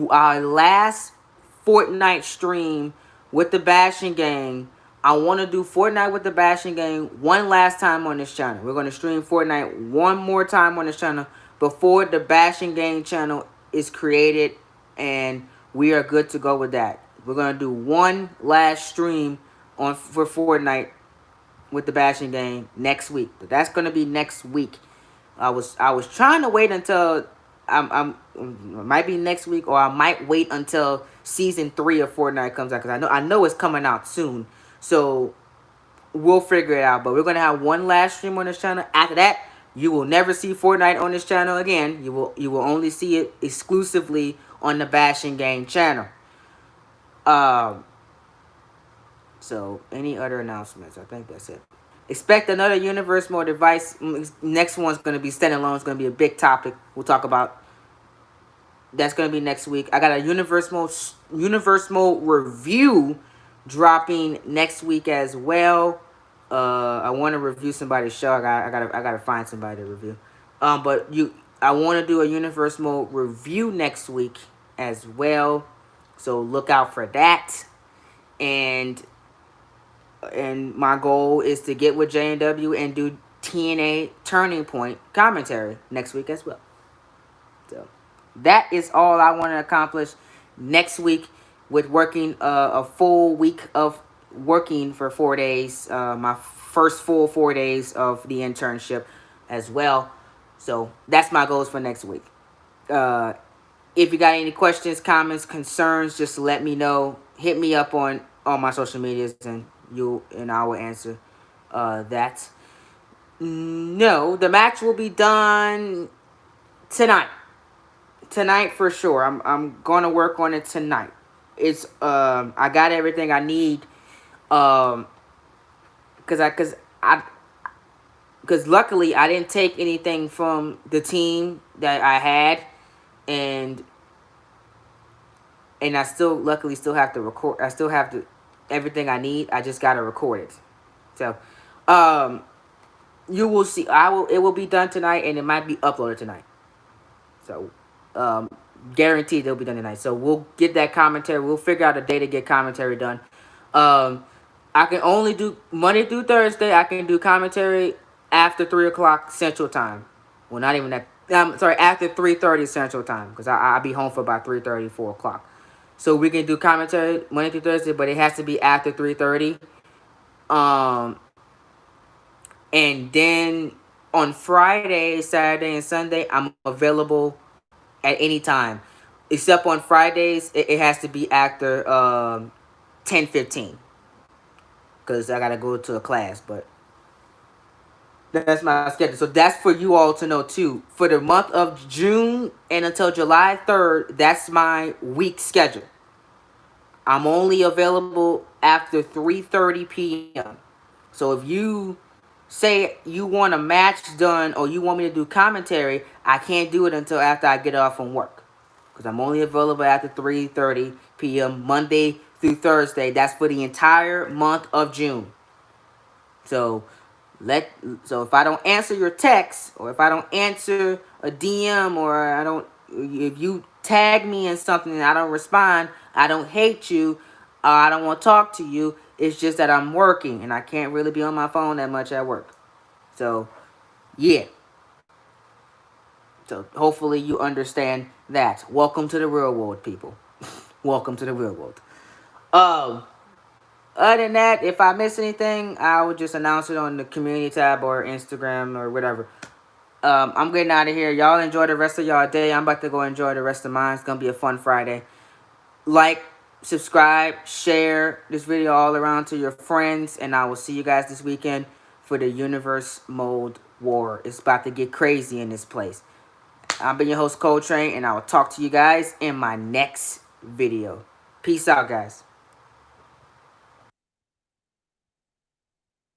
our last Fortnite stream with the Bashing Gang. I want to do Fortnite with the Bashing Gang one last time on this channel. We're going to stream Fortnite one more time on this channel before the Bashing Gang channel is created, and we are good to go with that. We're going to do one last stream for Fortnite with the Bashing Gang next week. But that's going to be next week. I was trying to wait until it might be next week, or I might wait until season 3 of Fortnite comes out, because I know it's coming out soon. So we'll figure it out. But we're gonna have one last stream on this channel. After that, you will never see Fortnite on this channel again. You will only see it exclusively on the Bashing Gang channel. So any other announcements? I think that's it. Expect another Universe Mode device. Next one's gonna be standalone. It's gonna be a big topic we'll talk about. That's gonna be next week. I got a Universe Mode review dropping next week as well. I want to review somebody's show. I gotta find somebody to review. I want to do a Universe Mode review next week as well. So look out for that. And my goal is to get with J&W and do TNA Turning Point commentary next week as well. So that is all I want to accomplish next week with working a full week of working for 4 days. My first full 4 days of the internship as well. So that's my goals for next week. If you got any questions, comments, concerns, just let me know. Hit me up on all my social medias, and I will answer that. No, the match will be done tonight. Tonight for sure. I'm gonna work on it tonight. It's I got everything I need. Um, I because luckily I didn't take anything from the team that I had, and I still luckily still have to record. I still have to everything I need. I just gotta record it. So, you will see. It will be done tonight, and it might be uploaded tonight. So, guaranteed it'll be done tonight. So we'll get that commentary. We'll figure out a day to get commentary done. I can only do Monday through Thursday. I can do commentary after 3 o'clock Central Time. Well, not even that. I'm sorry, after 3:30 Central Time, because I'll be home for about 3:30, 4 o'clock. So we can do commentary Monday through Thursday, but it has to be after 3:30. Um, and then on Friday, Saturday, and Sunday, I'm available at any time, except on Fridays. It has to be after 10:15, because I gotta go to a class. But that's my schedule. So that's for you all to know too. For the month of June and until July 3rd, that's my week schedule. I'm only available after 3:30 p.m. So if you say you want a match done or you want me to do commentary, I can't do it until after I get off from work. Because I'm only available after 3:30 p.m. Monday through Thursday. That's for the entire month of June. So if I don't answer your text, or if I don't answer a DM, or if you tag me in something and I don't respond, I don't hate you. I don't want to talk to you. It's just that I'm working and I can't really be on my phone that much at work. So yeah. So hopefully you understand that. Welcome to the real world, people. Welcome to the real world. Other than that, if I miss anything, I will just announce it on the community tab or Instagram or whatever. I'm getting out of here. Y'all enjoy the rest of y'all day. I'm about to go enjoy the rest of mine. It's going to be a fun Friday. Like, subscribe, share this video all around to your friends. And I will see you guys this weekend for the Universe Mode War. It's about to get crazy in this place. I've been your host, Coltrane, and I will talk to you guys in my next video. Peace out, guys.